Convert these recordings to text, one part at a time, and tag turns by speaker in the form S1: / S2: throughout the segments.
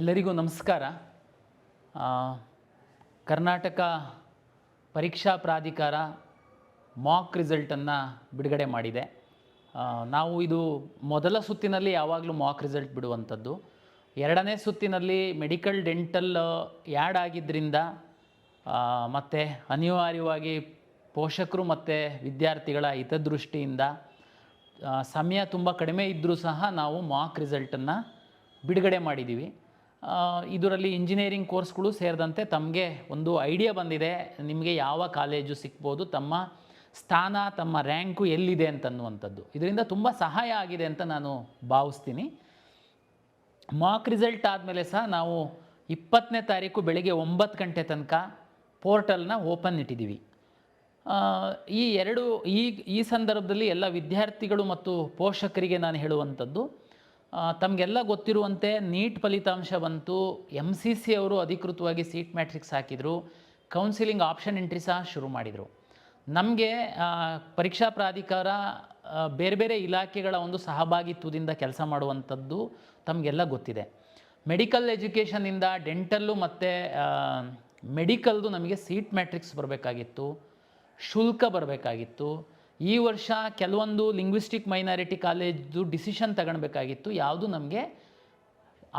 S1: ಎಲ್ಲರಿಗೂ ನಮಸ್ಕಾರ. ಕರ್ನಾಟಕ ಪರೀಕ್ಷಾ ಪ್ರಾಧಿಕಾರ ಮಾಕ್ ರಿಸಲ್ಟನ್ನು ಬಿಡುಗಡೆ ಮಾಡಿದೆ. ನಾವು ಇದು ಮೊದಲ ಸುತ್ತಿನಲ್ಲಿ ಯಾವಾಗಲೂ ಮಾಕ್ ರಿಸಲ್ಟ್ ಬಿಡುವಂಥದ್ದು. ಎರಡನೇ ಸುತ್ತಿನಲ್ಲಿ ಮೆಡಿಕಲ್ ಡೆಂಟಲ್ ಆ್ಯಡ್ ಆಗಿದ್ದರಿಂದ ಮತ್ತು ಅನಿವಾರ್ಯವಾಗಿ ಪೋಷಕರು ಮತ್ತು ವಿದ್ಯಾರ್ಥಿಗಳ ಹಿತದೃಷ್ಟಿಯಿಂದ ಸಮಯ ತುಂಬ ಕಡಿಮೆ ಇದ್ದರೂ ಸಹ ನಾವು ಮಾಕ್ ರಿಸಲ್ಟನ್ನು ಬಿಡುಗಡೆ ಮಾಡಿದ್ದೀವಿ. ಇದರಲ್ಲಿ ಇಂಜಿನಿಯರಿಂಗ್ ಕೋರ್ಸ್ಗಳು ಸೇರಿದಂತೆ ತಮಗೆ ಒಂದು ಐಡಿಯಾ ಬಂದಿದೆ, ನಿಮಗೆ ಯಾವ ಕಾಲೇಜು ಸಿಗ್ಬೋದು, ತಮ್ಮ ಸ್ಥಾನ ತಮ್ಮ ರ್ಯಾಂಕು ಎಲ್ಲಿದೆ ಅಂತನ್ನುವಂಥದ್ದು. ಇದರಿಂದ ತುಂಬ ಸಹಾಯ ಆಗಿದೆ ಅಂತ ನಾನು ಭಾವಿಸ್ತೀನಿ. ಮಾಕ್ ರಿಸಲ್ಟ್ ಆದಮೇಲೆ ಸಹ ನಾವು 20ನೇ ತಾರೀಕು ಬೆಳಗ್ಗೆ 9 ಗಂಟೆ ತನಕ ಪೋರ್ಟಲ್ನ ಓಪನ್ ಇಟ್ಟಿದ್ದೀವಿ. ಈ ಸಂದರ್ಭದಲ್ಲಿ ಎಲ್ಲ ವಿದ್ಯಾರ್ಥಿಗಳು ಮತ್ತು ಪೋಷಕರಿಗೆ ನಾನು ಹೇಳುವಂಥದ್ದು, ತಮಗೆಲ್ಲ ಗೊತ್ತಿರುವಂತೆ ನೀಟ್ ಫಲಿತಾಂಶ ಬಂತು. MCC ಅವರು ಅಧಿಕೃತವಾಗಿ ಸೀಟ್ ಮ್ಯಾಟ್ರಿಕ್ಸ್ ಹಾಕಿದರು. ಕೌನ್ಸಿಲಿಂಗ್ ಆಪ್ಷನ್ ಎಂಟ್ರಿ ಸಹ ಶುರು ಮಾಡಿದರು. ನಮಗೆ ಪರೀಕ್ಷಾ ಪ್ರಾಧಿಕಾರ ಬೇರೆ ಬೇರೆ ಇಲಾಖೆಗಳ ಒಂದು ಸಹಭಾಗಿತ್ವದಿಂದ ಕೆಲಸ ಮಾಡುವಂಥದ್ದು ತಮಗೆಲ್ಲ ಗೊತ್ತಿದೆ. ಮೆಡಿಕಲ್ ಎಜುಕೇಷನಿಂದ ಡೆಂಟಲ್ಲು ಮತ್ತು ಮೆಡಿಕಲ್ದು ನಮಗೆ ಸೀಟ್ ಮ್ಯಾಟ್ರಿಕ್ಸ್ ಬರಬೇಕಾಗಿತ್ತು, ಶುಲ್ಕ ಬರಬೇಕಾಗಿತ್ತು. ಈ ವರ್ಷ ಕೆಲವೊಂದು ಲಿಂಗ್ವಿಸ್ಟಿಕ್ ಮೈನಾರಿಟಿ ಕಾಲೇಜ್ದು ಡಿಸಿಷನ್ ತಗೊಳ್ಬೇಕಾಗಿತ್ತು. ಯಾವುದು ನಮಗೆ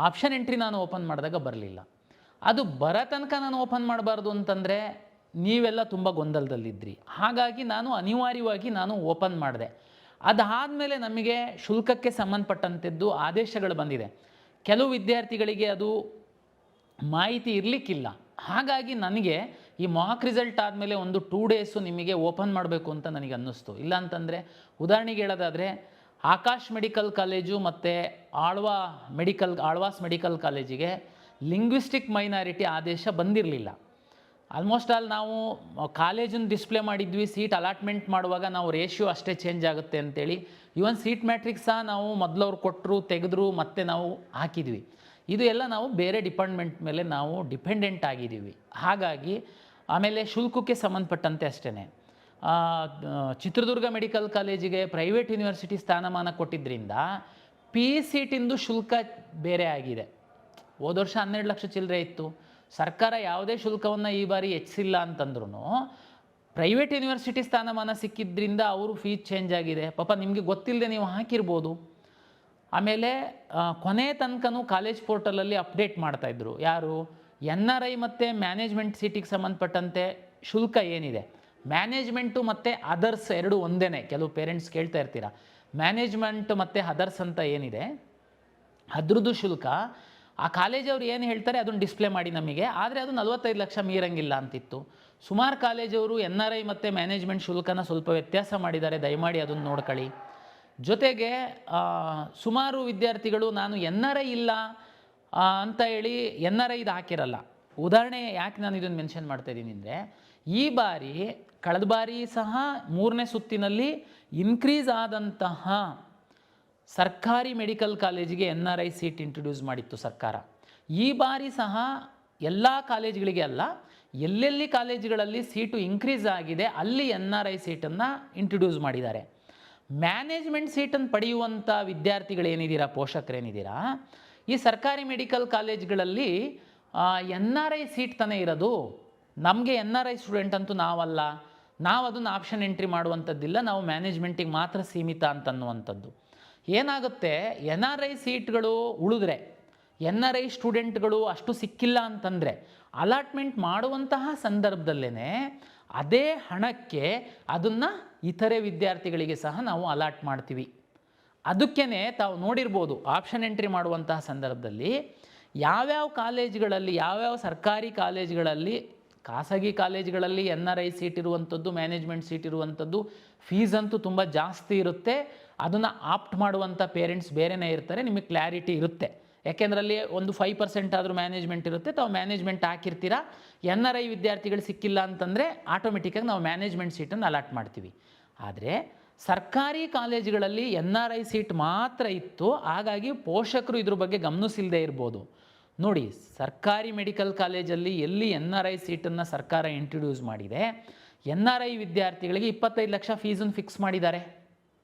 S1: ಆಪ್ಷನ್ ಎಂಟ್ರಿ ನಾನು ಓಪನ್ ಮಾಡಿದಾಗ ಬರಲಿಲ್ಲ. ಅದು ಬರೋ ತನಕ ನಾನು ಓಪನ್ ಮಾಡಬಾರ್ದು ಅಂತಂದರೆ ನೀವೆಲ್ಲ ತುಂಬ ಗೊಂದಲದಲ್ಲಿದ್ದಿರಿ. ಹಾಗಾಗಿ ನಾನು ಅನಿವಾರ್ಯವಾಗಿ ಓಪನ್ ಮಾಡಿದೆ. ಅದಾದಮೇಲೆ ನಮಗೆ ಶುಲ್ಕಕ್ಕೆ ಸಂಬಂಧಪಟ್ಟಂಥದ್ದು ಆದೇಶಗಳು ಬಂದಿದೆ. ಕೆಲವು ವಿದ್ಯಾರ್ಥಿಗಳಿಗೆ ಅದು ಮಾಹಿತಿ ಇರಲಿಕ್ಕಿಲ್ಲ. ಹಾಗಾಗಿ ನನಗೆ ಈ ಮಾಕ್ ರಿಸಲ್ಟ್ ಆದಮೇಲೆ ಒಂದು 2 ಡೇಸು ನಿಮಗೆ ಓಪನ್ ಮಾಡಬೇಕು ಅಂತ ನನಗೆ ಅನ್ನಿಸ್ತು. ಇಲ್ಲ ಅಂತಂದರೆ ಉದಾಹರಣೆಗೆ ಹೇಳೋದಾದರೆ ಆಕಾಶ್ ಮೆಡಿಕಲ್ ಕಾಲೇಜು ಮತ್ತು ಆಳ್ವಾಸ್ ಮೆಡಿಕಲ್ ಕಾಲೇಜಿಗೆ ಲಿಂಗ್ವಿಸ್ಟಿಕ್ ಮೈನಾರಿಟಿ ಆದೇಶ ಬಂದಿರಲಿಲ್ಲ. ಆಲ್ಮೋಸ್ಟ್ ಆಲ್ ನಾವು ಕಾಲೇಜನ್ನು ಡಿಸ್ಪ್ಲೇ ಮಾಡಿದ್ವಿ. ಸೀಟ್ ಅಲಾಟ್ಮೆಂಟ್ ಮಾಡುವಾಗ ನಾವು ರೇಷಿಯೋ ಅಷ್ಟೇ ಚೇಂಜ್ ಆಗುತ್ತೆ ಅಂತೇಳಿ ಇವನ್ ಸೀಟ್ ಮ್ಯಾಟ್ರಿಕ್ಸ್ ಸಹ ನಾವು ಮೊದಲವ್ರು ಕೊಟ್ಟರು, ತೆಗೆದ್ರು, ಮತ್ತೆ ನಾವು ಹಾಕಿದ್ವಿ. ಇದು ಎಲ್ಲ ನಾವು ಬೇರೆ ಡಿಪಾರ್ಟ್ಮೆಂಟ್ ಮೇಲೆ ನಾವು ಡಿಪೆಂಡೆಂಟ್ ಆಗಿದ್ದೀವಿ. ಹಾಗಾಗಿ ಆಮೇಲೆ ಶುಲ್ಕಕ್ಕೆ ಸಂಬಂಧಪಟ್ಟಂತೆ ಅಷ್ಟೇ ಚಿತ್ರದುರ್ಗ ಮೆಡಿಕಲ್ ಕಾಲೇಜಿಗೆ ಪ್ರೈವೇಟ್ ಯೂನಿವರ್ಸಿಟಿ ಸ್ಥಾನಮಾನ ಕೊಟ್ಟಿದ್ದರಿಂದ PCTಂದು ಶುಲ್ಕ ಬೇರೆ ಆಗಿದೆ. ಹೋದ ವರ್ಷ 12 ಲಕ್ಷ ಚಿಲ್ಲರೆ ಇತ್ತು. ಸರ್ಕಾರ ಯಾವುದೇ ಶುಲ್ಕವನ್ನು ಈ ಬಾರಿ ಹೆಚ್ಚಿಲ್ಲ ಅಂತಂದ್ರೂ ಪ್ರೈವೇಟ್ ಯೂನಿವರ್ಸಿಟಿ ಸ್ಥಾನಮಾನ ಸಿಕ್ಕಿದ್ರಿಂದ ಅವರು ಫೀಸ್ ಚೇಂಜ್ ಆಗಿದೆ. ಪಾಪ ನಿಮಗೆ ಗೊತ್ತಿಲ್ಲದೆ ನೀವು ಹಾಕಿರ್ಬೋದು. ಆಮೇಲೆ ಕೊನೆ ತನಕನೂ ಕಾಲೇಜ್ ಪೋರ್ಟಲಲ್ಲಿ ಅಪ್ಡೇಟ್ ಮಾಡ್ತಾಯಿದ್ರು. ಯಾರು NRI ಮತ್ತು ಮ್ಯಾನೇಜ್ಮೆಂಟ್ ಸೀಟಿಗೆ ಸಂಬಂಧಪಟ್ಟಂತೆ ಶುಲ್ಕ ಏನಿದೆ, ಮ್ಯಾನೇಜ್ಮೆಂಟು ಮತ್ತು ಅದರ್ಸ್ ಎರಡು ಒಂದೇ. ಕೆಲವು ಪೇರೆಂಟ್ಸ್ ಕೇಳ್ತಾ ಇರ್ತೀರ, ಮ್ಯಾನೇಜ್ಮೆಂಟ್ ಮತ್ತು ಅದರ್ಸ್ ಅಂತ ಏನಿದೆ ಅದ್ರದ್ದು ಶುಲ್ಕ ಆ ಕಾಲೇಜವ್ರು ಏನು ಹೇಳ್ತಾರೆ ಅದನ್ನು ಡಿಸ್ಪ್ಲೇ ಮಾಡಿ ನಮಗೆ. ಆದರೆ ಅದು 45 ಲಕ್ಷ ಮೀರಂಗಿಲ್ಲ ಅಂತಿತ್ತು. ಸುಮಾರು ಕಾಲೇಜವರು NRI ಮತ್ತು ಮ್ಯಾನೇಜ್ಮೆಂಟ್ ಶುಲ್ಕನ ಸ್ವಲ್ಪ ವ್ಯತ್ಯಾಸ ಮಾಡಿದ್ದಾರೆ. ದಯಮಾಡಿ ಅದನ್ನು ನೋಡ್ಕೊಳ್ಳಿ. ಜೊತೆಗೆ ಸುಮಾರು ವಿದ್ಯಾರ್ಥಿಗಳು ನಾನು NRI ಇಲ್ಲ ಅಂತ ಹೇಳಿ NRIದು ಹಾಕಿರಲ್ಲ. ಉದಾಹರಣೆ ಯಾಕೆ ನಾನು ಇದನ್ನು ಮೆನ್ಷನ್ ಮಾಡ್ತಾಯಿದ್ದೀನಿ ಅಂದರೆ, ಈ ಬಾರಿ ಕಳೆದ ಬಾರಿ ಸಹ 3ನೇ ಸುತ್ತಿನಲ್ಲಿ ಇನ್ಕ್ರೀಸ್ ಆದಂತಹ ಸರ್ಕಾರಿ ಮೆಡಿಕಲ್ ಕಾಲೇಜಿಗೆ NRI ಸೀಟ್ ಇಂಟ್ರೊಡ್ಯೂಸ್ ಮಾಡಿತ್ತು ಸರ್ಕಾರ. ಈ ಬಾರಿ ಸಹ ಎಲ್ಲ ಕಾಲೇಜುಗಳಿಗೆ ಅಲ್ಲ, ಎಲ್ಲೆಲ್ಲಿ ಕಾಲೇಜುಗಳಲ್ಲಿ ಸೀಟು ಇನ್ಕ್ರೀಸ್ ಆಗಿದೆ ಅಲ್ಲಿ NRI ಸೀಟನ್ನು ಇಂಟ್ರೊಡ್ಯೂಸ್ ಮಾಡಿದ್ದಾರೆ. ಮ್ಯಾನೇಜ್ಮೆಂಟ್ ಸೀಟನ್ನು ಪಡೆಯುವಂಥ ವಿದ್ಯಾರ್ಥಿಗಳೇನಿದ್ದೀರಾ, ಪೋಷಕರೇನಿದ್ದೀರಾ, ಈ ಸರ್ಕಾರಿ ಮೆಡಿಕಲ್ ಕಾಲೇಜ್ಗಳಲ್ಲಿ NRI ಸೀಟ್ ತಾನೇ ಇರೋದು. ನಮಗೆ NRI ಸ್ಟೂಡೆಂಟ್ ಅಂತೂ ನಾವಲ್ಲ, ನಾವು ಅದನ್ನು ಆಪ್ಷನ್ ಎಂಟ್ರಿ ಮಾಡುವಂಥದ್ದಿಲ್ಲ, ನಾವು ಮ್ಯಾನೇಜ್ಮೆಂಟಿಗೆ ಮಾತ್ರ ಸೀಮಿತ ಅಂತನ್ನುವಂಥದ್ದು. ಏನಾಗುತ್ತೆ, NRI ಸೀಟ್ಗಳು ಉಳಿದ್ರೆ, NRI ಸ್ಟೂಡೆಂಟ್ಗಳು ಅಷ್ಟು ಸಿಕ್ಕಿಲ್ಲ ಅಂತಂದರೆ ಅಲಾಟ್ಮೆಂಟ್ ಮಾಡುವಂತಹ ಸಂದರ್ಭದಲ್ಲೇ ಅದೇ ಹಣಕ್ಕೆ ಅದನ್ನು ಇತರೆ ವಿದ್ಯಾರ್ಥಿಗಳಿಗೆ ಸಹ ನಾವು ಅಲಾಟ್ ಮಾಡ್ತೀವಿ. ಅದಕ್ಕೇ ತಾವು ನೋಡಿರ್ಬೋದು, ಆಪ್ಷನ್ ಎಂಟ್ರಿ ಮಾಡುವಂತಹ ಸಂದರ್ಭದಲ್ಲಿ ಯಾವ್ಯಾವ ಕಾಲೇಜುಗಳಲ್ಲಿ, ಯಾವ್ಯಾವ ಸರ್ಕಾರಿ ಕಾಲೇಜುಗಳಲ್ಲಿ, ಖಾಸಗಿ ಕಾಲೇಜುಗಳಲ್ಲಿ NRI ಸೀಟ್ ಇರುವಂಥದ್ದು, ಮ್ಯಾನೇಜ್ಮೆಂಟ್ ಸೀಟ್ ಇರುವಂಥದ್ದು ಫೀಸ್ ಅಂತೂ ತುಂಬ ಜಾಸ್ತಿ ಇರುತ್ತೆ. ಅದನ್ನು ಆಪ್ಟ್ ಮಾಡುವಂಥ ಪೇರೆಂಟ್ಸ್ ಬೇರೆಯೇ ಇರ್ತಾರೆ. ನಿಮಗೆ ಕ್ಲಾರಿಟಿ ಇರುತ್ತೆ. ಯಾಕೆಂದ್ರಲ್ಲಿ ಒಂದು 5% ಆದರೂ ಮ್ಯಾನೇಜ್ಮೆಂಟ್ ಇರುತ್ತೆ. ತಾವು ಮ್ಯಾನೇಜ್ಮೆಂಟ್ ಹಾಕಿರ್ತೀರ. NRI ವಿದ್ಯಾರ್ಥಿಗಳು ಸಿಕ್ಕಿಲ್ಲ ಅಂತಂದರೆ ಆಟೋಮೆಟಿಕ್ಕಾಗಿ ನಾವು ಮ್ಯಾನೇಜ್ಮೆಂಟ್ ಸೀಟನ್ನು ಅಲಾಟ್ ಮಾಡ್ತೀವಿ. ಆದರೆ ಸರ್ಕಾರಿ ಕಾಲೇಜುಗಳಲ್ಲಿ NRI ಸೀಟ್ ಮಾತ್ರ ಇತ್ತು. ಹಾಗಾಗಿ ಪೋಷಕರು ಇದ್ರ ಬಗ್ಗೆ ಗಮನಿಸಿಲ್ಲದೆ ಇರ್ಬೋದು. ನೋಡಿ, ಸರ್ಕಾರಿ ಮೆಡಿಕಲ್ ಕಾಲೇಜಲ್ಲಿ ಎಲ್ಲಿ NRI ಸೀಟನ್ನು ಸರ್ಕಾರ ಇಂಟ್ರೊಡ್ಯೂಸ್ ಮಾಡಿದೆ, NRI ವಿದ್ಯಾರ್ಥಿಗಳಿಗೆ 25 ಲಕ್ಷ ಫೀಸನ್ನು ಫಿಕ್ಸ್ ಮಾಡಿದ್ದಾರೆ.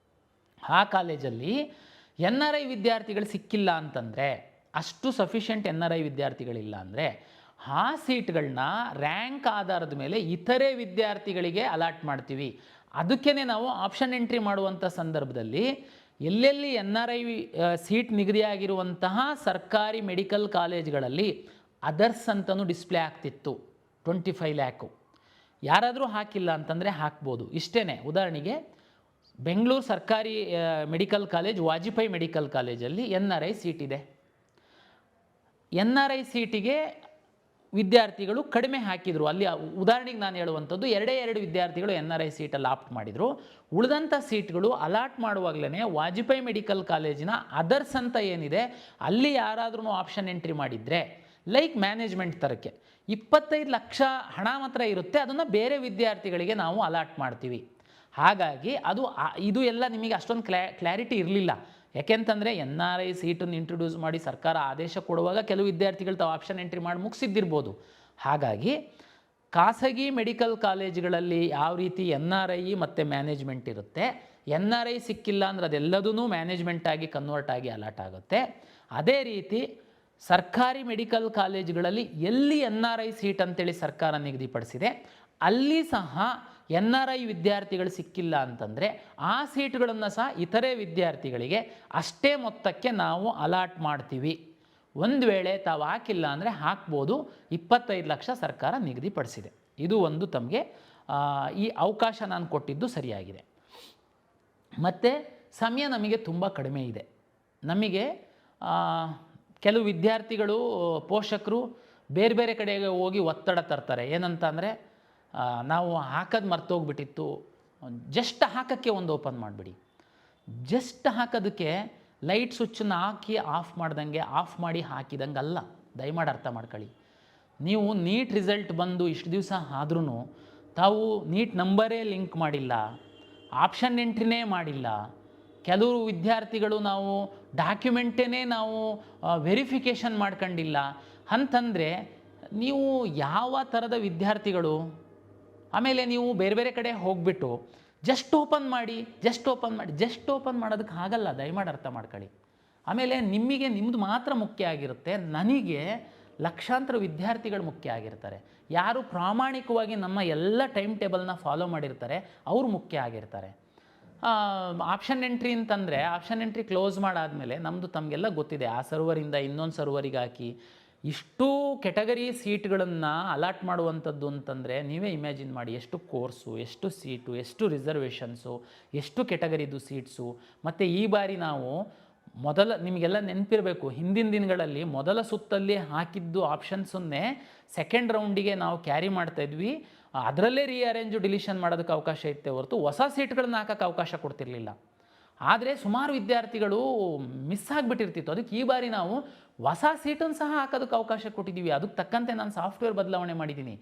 S1: ಆ ಕಾಲೇಜಲ್ಲಿ NRI ವಿದ್ಯಾರ್ಥಿಗಳು ಸಿಕ್ಕಿಲ್ಲ ಅಂತಂದರೆ ಅಷ್ಟು ಸಫಿಷಿಯೆಂಟ್ NRI ವಿದ್ಯಾರ್ಥಿಗಳಿಲ್ಲ ಅಂದರೆ ಆ ಸೀಟ್ಗಳನ್ನ ರ್ಯಾಂಕ್ ಆಧಾರದ ಮೇಲೆ ಇತರೆ ವಿದ್ಯಾರ್ಥಿಗಳಿಗೆ ಅಲಾಟ್ ಮಾಡ್ತೀವಿ. ಅದಕ್ಕೇ ನಾವು ಆಪ್ಷನ್ ಎಂಟ್ರಿ ಮಾಡುವಂಥ ಸಂದರ್ಭದಲ್ಲಿ ಎಲ್ಲೆಲ್ಲಿ NRI ಸೀಟ್ ನಿಗದಿಯಾಗಿರುವಂತಹ ಸರ್ಕಾರಿ ಮೆಡಿಕಲ್ ಕಾಲೇಜ್ಗಳಲ್ಲಿ ಅದರ್ಸ್ ಅಂತಲೂ ಡಿಸ್ಪ್ಲೇ ಆಗ್ತಿತ್ತು. 25 ಲ್ಯಾಕು ಯಾರಾದರೂ ಹಾಕಿಲ್ಲ ಅಂತಂದರೆ ಹಾಕ್ಬೋದು. ಇಷ್ಟೇ. ಉದಾಹರಣೆಗೆ ಬೆಂಗಳೂರು ಸರ್ಕಾರಿ ಮೆಡಿಕಲ್ ಕಾಲೇಜ್, ವಾಜಪೇಯಿ ಮೆಡಿಕಲ್ ಕಾಲೇಜಲ್ಲಿ NRI ಸೀಟ್ ಇದೆ. NRI ಸೀಟಿಗೆ ವಿದ್ಯಾರ್ಥಿಗಳು ಕಡಿಮೆ ಹಾಕಿದರು. ಅಲ್ಲಿ ಉದಾಹರಣೆಗೆ ನಾನು ಹೇಳುವಂಥದ್ದು 2 ವಿದ್ಯಾರ್ಥಿಗಳು NRI ಸೀಟಲ್ಲಿ ಆಪ್ಟ್ ಮಾಡಿದರು. ಉಳಿದಂಥ ಸೀಟ್ಗಳು ಅಲಾಟ್ ಮಾಡುವಾಗಲೇ ವಾಜಪೇಯಿ ಮೆಡಿಕಲ್ ಕಾಲೇಜಿನ ಅದರ್ಸ್ ಅಂತ ಏನಿದೆ ಅಲ್ಲಿ ಯಾರಾದ್ರೂ ಆಪ್ಷನ್ ಎಂಟ್ರಿ ಮಾಡಿದರೆ, ಲೈಕ್ ಮ್ಯಾನೇಜ್ಮೆಂಟ್ ಥರಕ್ಕೆ 25 ಲಕ್ಷ ಹಣ ಮಾತ್ರ ಇರುತ್ತೆ, ಅದನ್ನು ಬೇರೆ ವಿದ್ಯಾರ್ಥಿಗಳಿಗೆ ನಾವು ಅಲಾಟ್ ಮಾಡ್ತೀವಿ. ಹಾಗಾಗಿ ಇದು ಎಲ್ಲ ನಿಮಗೆ ಅಷ್ಟೊಂದು ಕ್ಲಾರಿಟಿ ಇರಲಿಲ್ಲ. ಯಾಕೆಂತಂದರೆ NRI ಸೀಟನ್ನು ಇಂಟ್ರೊಡ್ಯೂಸ್ ಮಾಡಿ ಸರ್ಕಾರ ಆದೇಶ ಕೊಡುವಾಗ ಕೆಲವು ವಿದ್ಯಾರ್ಥಿಗಳು ತಾವು ಆಪ್ಷನ್ ಎಂಟ್ರಿ ಮಾಡಿ ಮುಗಿಸಿದ್ದಿರ್ಬೋದು. ಹಾಗಾಗಿ ಖಾಸಗಿ ಮೆಡಿಕಲ್ ಕಾಲೇಜುಗಳಲ್ಲಿ ಯಾವ ರೀತಿ NRI ಮತ್ತು ಮ್ಯಾನೇಜ್ಮೆಂಟ್ ಇರುತ್ತೆ, NRI ಸಿಕ್ಕಿಲ್ಲ ಅಂದರೆ ಅದೆಲ್ಲದೂ ಮ್ಯಾನೇಜ್ಮೆಂಟ್ ಆಗಿ ಕನ್ವರ್ಟ್ ಆಗಿ ಅಲಾಟ್ ಆಗುತ್ತೆ. ಅದೇ ರೀತಿ ಸರ್ಕಾರಿ ಮೆಡಿಕಲ್ ಕಾಲೇಜುಗಳಲ್ಲಿ ಎಲ್ಲಿ NRI ಸೀಟ್ ಅಂತೇಳಿ ಸರ್ಕಾರ ನಿಗದಿಪಡಿಸಿದೆ ಅಲ್ಲಿ ಸಹ NRI ವಿದ್ಯಾರ್ಥಿಗಳು ಸಿಕ್ಕಿಲ್ಲ ಅಂತಂದರೆ ಆ ಸೀಟುಗಳನ್ನು ಸಹ ಇತರೆ ವಿದ್ಯಾರ್ಥಿಗಳಿಗೆ ಅಷ್ಟೇ ಮೊತ್ತಕ್ಕೆ ನಾವು ಅಲಾಟ್ ಮಾಡ್ತೀವಿ. ಒಂದು ವೇಳೆ ತಾವು ಹಾಕಿಲ್ಲ ಅಂದರೆ ಹಾಕ್ಬೋದು. 25 ಲಕ್ಷ ಸರ್ಕಾರ ನಿಗದಿಪಡಿಸಿದೆ. ಇದು ಒಂದು ತಮಗೆ ಈ ಅವಕಾಶ ನಾನು ಕೊಟ್ಟಿದ್ದು ಸರಿಯಾಗಿದೆ. ಮತ್ತು ಸಮಯ ನಮಗೆ ತುಂಬ ಕಡಿಮೆ ಇದೆ. ನಮಗೆ ಕೆಲವು ವಿದ್ಯಾರ್ಥಿಗಳು, ಪೋಷಕರು ಬೇರೆ ಬೇರೆ ಕಡೆಗೆ ಹೋಗಿ ಒತ್ತಡ ತರ್ತಾರೆ. ಏನಂತ ಅಂದರೆ ನಾವು ಹಾಕೋದು ಮರ್ತೋಗ್ಬಿಟ್ಟಿತ್ತು, ಜಸ್ಟ್ ಹಾಕೋಕ್ಕೆ ಒಂದು ಓಪನ್ ಮಾಡಿಬಿಡಿ. ಜಸ್ಟ್ ಹಾಕೋದಕ್ಕೆ ಲೈಟ್ ಸ್ವಿಚ್ಚನ್ನು ಹಾಕಿ ಆಫ್ ಮಾಡ್ದಂಗೆ ಆಫ್ ಮಾಡಿ ಹಾಕಿದಂಗೆ ಅಲ್ಲ. ದಯಮಾಡಿ ಅರ್ಥ ಮಾಡ್ಕೊಳ್ಳಿ. ನೀವು ನೀಟ್ ರಿಸಲ್ಟ್ ಬಂದು ಇಷ್ಟು ದಿವಸ ಆದ್ರೂ ತಾವು ನೀಟ್ ನಂಬರೇ ಲಿಂಕ್ ಮಾಡಿಲ್ಲ, ಆಪ್ಷನ್ ಎಂಟ್ರಿನೇ ಮಾಡಿಲ್ಲ. ಕೆಲವರು ವಿದ್ಯಾರ್ಥಿಗಳು ನಾವು ಡಾಕ್ಯುಮೆಂಟೇ ನಾವು ವೆರಿಫಿಕೇಷನ್ ಮಾಡ್ಕೊಂಡಿಲ್ಲ ಅಂತಂದರೆ ನೀವು ಯಾವ ಥರದ ವಿದ್ಯಾರ್ಥಿಗಳು? ಆಮೇಲೆ ನೀವು ಬೇರೆ ಬೇರೆ ಕಡೆ ಹೋಗಿಬಿಟ್ಟು ಜಸ್ಟ್ ಓಪನ್ ಮಾಡಿ ಮಾಡೋದಕ್ಕೆ ಆಗಲ್ಲ. ದಯಮಾಡಿ ಅರ್ಥ ಮಾಡ್ಕೊಳ್ಳಿ. ಆಮೇಲೆ ನಿಮ್ಮದು ಮಾತ್ರ ಮುಖ್ಯ ಆಗಿರುತ್ತೆ, ನನಗೆ ಲಕ್ಷಾಂತರ ವಿದ್ಯಾರ್ಥಿಗಳು ಮುಖ್ಯ ಆಗಿರ್ತಾರೆ. ಯಾರು ಪ್ರಾಮಾಣಿಕವಾಗಿ ನಮ್ಮ ಎಲ್ಲ ಟೈಮ್ ಟೇಬಲ್ನ ಫಾಲೋ ಮಾಡಿರ್ತಾರೆ ಅವರು ಮುಖ್ಯ ಆಗಿರ್ತಾರೆ. ಆಪ್ಷನ್ ಎಂಟ್ರಿ ಅಂತಂದರೆ ಆಪ್ಷನ್ ಎಂಟ್ರಿ ಕ್ಲೋಸ್ ಮಾಡಾದಮೇಲೆ ನಮ್ಮದು ತಮಗೆಲ್ಲ ಗೊತ್ತಿದೆ, ಆ ಸರ್ವರಿಂದ ಇನ್ನೊಂದು ಸರ್ವರಿಗೆ ಹಾಕಿ ಇಷ್ಟು ಕೆಟಗರಿ ಸೀಟ್ಗಳನ್ನು ಅಲಾಟ್ ಮಾಡುವಂಥದ್ದು ಅಂತಂದರೆ ನೀವೇ ಇಮ್ಯಾಜಿನ್ ಮಾಡಿ. ಎಷ್ಟು ಕೋರ್ಸು, ಎಷ್ಟು ಸೀಟು, ಎಷ್ಟು ರಿಸರ್ವೇಷನ್ಸು, ಎಷ್ಟು ಕೆಟಗರಿದು ಸೀಟ್ಸು. ಮತ್ತು ಈ ಬಾರಿ ನಾವು ನಿಮಗೆಲ್ಲ ನೆನಪಿರಬೇಕು, ಹಿಂದಿನ ದಿನಗಳಲ್ಲಿ ಮೊದಲ ಸುತ್ತಲ್ಲಿ ಹಾಕಿದ್ದು ಆಪ್ಷನ್ಸನ್ನೇ ಸೆಕೆಂಡ್ ರೌಂಡಿಗೆ ನಾವು ಕ್ಯಾರಿ ಮಾಡ್ತಾಯಿದ್ವಿ. ಅದರಲ್ಲೇ ರೀಅರೇಂಜು ಡಿಲಿಷನ್ ಮಾಡೋದಕ್ಕೆ ಅವಕಾಶ ಇತ್ತೆ ಹೊರತು ಹೊಸ ಸೀಟ್ಗಳನ್ನ ಹಾಕೋಕ್ಕೆ ಅವಕಾಶ ಕೊಡ್ತಿರಲಿಲ್ಲ. ಆದರೆ ಸುಮಾರು ವಿದ್ಯಾರ್ಥಿಗಳು ಮಿಸ್ ಆಗಿಬಿಟ್ಟಿರ್ತಿತ್ತು. ಅದಕ್ಕೆ ಈ ಬಾರಿ ನಾವು ಹೊಸ ಸೀಟನ್ನು ಸಹ ಹಾಕೋದಕ್ಕೆ ಅವಕಾಶ ಕೊಟ್ಟಿದ್ದೀವಿ. ಅದಕ್ಕೆ ತಕ್ಕಂತೆ ನಾನು ಸಾಫ್ಟ್ವೇರ್ ಬದಲಾವಣೆ ಮಾಡಿದ್ದೀನಿ.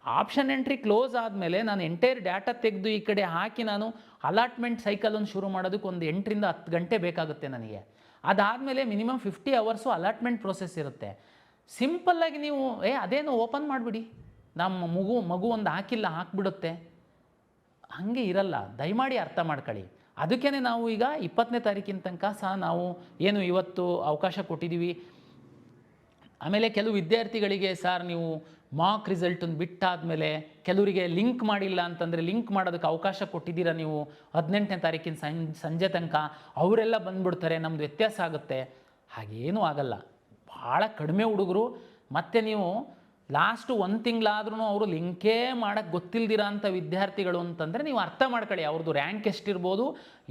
S1: ಆಪ್ಷನ್ ಎಂಟ್ರಿ ಕ್ಲೋಸ್ ಆದಮೇಲೆ ನಾನು ಎಂಟೈರ್ ಡಾಟಾ ತೆಗೆದು ಈ ಕಡೆ ಹಾಕಿ ನಾನು ಅಲಾಟ್ಮೆಂಟ್ ಸೈಕಲನ್ನು ಶುರು ಮಾಡೋದಕ್ಕೆ ಒಂದು 8 ರಿಂದ 10 ಗಂಟೆ ಬೇಕಾಗುತ್ತೆ ನನಗೆ. ಅದಾದಮೇಲೆ ಮಿನಿಮಮ್ 50 ಅವರ್ಸು ಅಲಾಟ್ಮೆಂಟ್ ಪ್ರೋಸೆಸ್ ಇರುತ್ತೆ. ಸಿಂಪಲ್ಲಾಗಿ ನೀವು ಅದೇನು ಓಪನ್ ಮಾಡಿಬಿಡಿ, ನಮ್ಮ ಮಗು ಒಂದು ಹಾಕಿಲ್ಲ ಹಾಕಿಬಿಡುತ್ತೆ, ಹಾಗೆ ಇರಲ್ಲ. ದಯಮಾಡಿ ಅರ್ಥ ಮಾಡ್ಕೊಳ್ಳಿ. ಅದಕ್ಕೇ ನಾವು ಈಗ 20ನೇ ತಾರೀಕಿನ ತನಕ ಸಹ ನಾವು ಏನು ಇವತ್ತು ಅವಕಾಶ ಕೊಟ್ಟಿದ್ದೀವಿ. ಆಮೇಲೆ ಕೆಲವು ವಿದ್ಯಾರ್ಥಿಗಳಿಗೆ ಸರ್ ನೀವು ಮಾಕ್ ರಿಸಲ್ಟನ್ನು ಬಿಟ್ಟಾದಮೇಲೆ ಕೆಲವರಿಗೆ ಲಿಂಕ್ ಮಾಡಿಲ್ಲ ಅಂತಂದರೆ ಲಿಂಕ್ ಮಾಡೋದಕ್ಕೆ ಅವಕಾಶ ಕೊಟ್ಟಿದ್ದೀರಾ ನೀವು 18ನೇ ತಾರೀಕಿನ ಸಂಜೆ ತನಕ, ಅವರೆಲ್ಲ ಬಂದುಬಿಡ್ತಾರೆ, ನಮ್ಮದು ವ್ಯತ್ಯಾಸ ಆಗುತ್ತೆ. ಹಾಗೇನೂ ಆಗಲ್ಲ. ಭಾಳ ಕಡಿಮೆ ಹುಡುಗರು. ಮತ್ತು ನೀವು ಲಾಸ್ಟು 1 ತಿಂಗಳಾದ್ರೂ ಅವರು ಲಿಂಕೇ ಮಾಡೋಕ್ಕೆ ಗೊತ್ತಿಲ್ದಿರ ಅಂಥ ವಿದ್ಯಾರ್ಥಿಗಳು ಅಂತಂದರೆ ನೀವು ಅರ್ಥ ಮಾಡ್ಕೊಳ್ಳಿ, ಅವ್ರದ್ದು ರ್ಯಾಂಕ್ ಎಷ್ಟಿರ್ಬೋದು,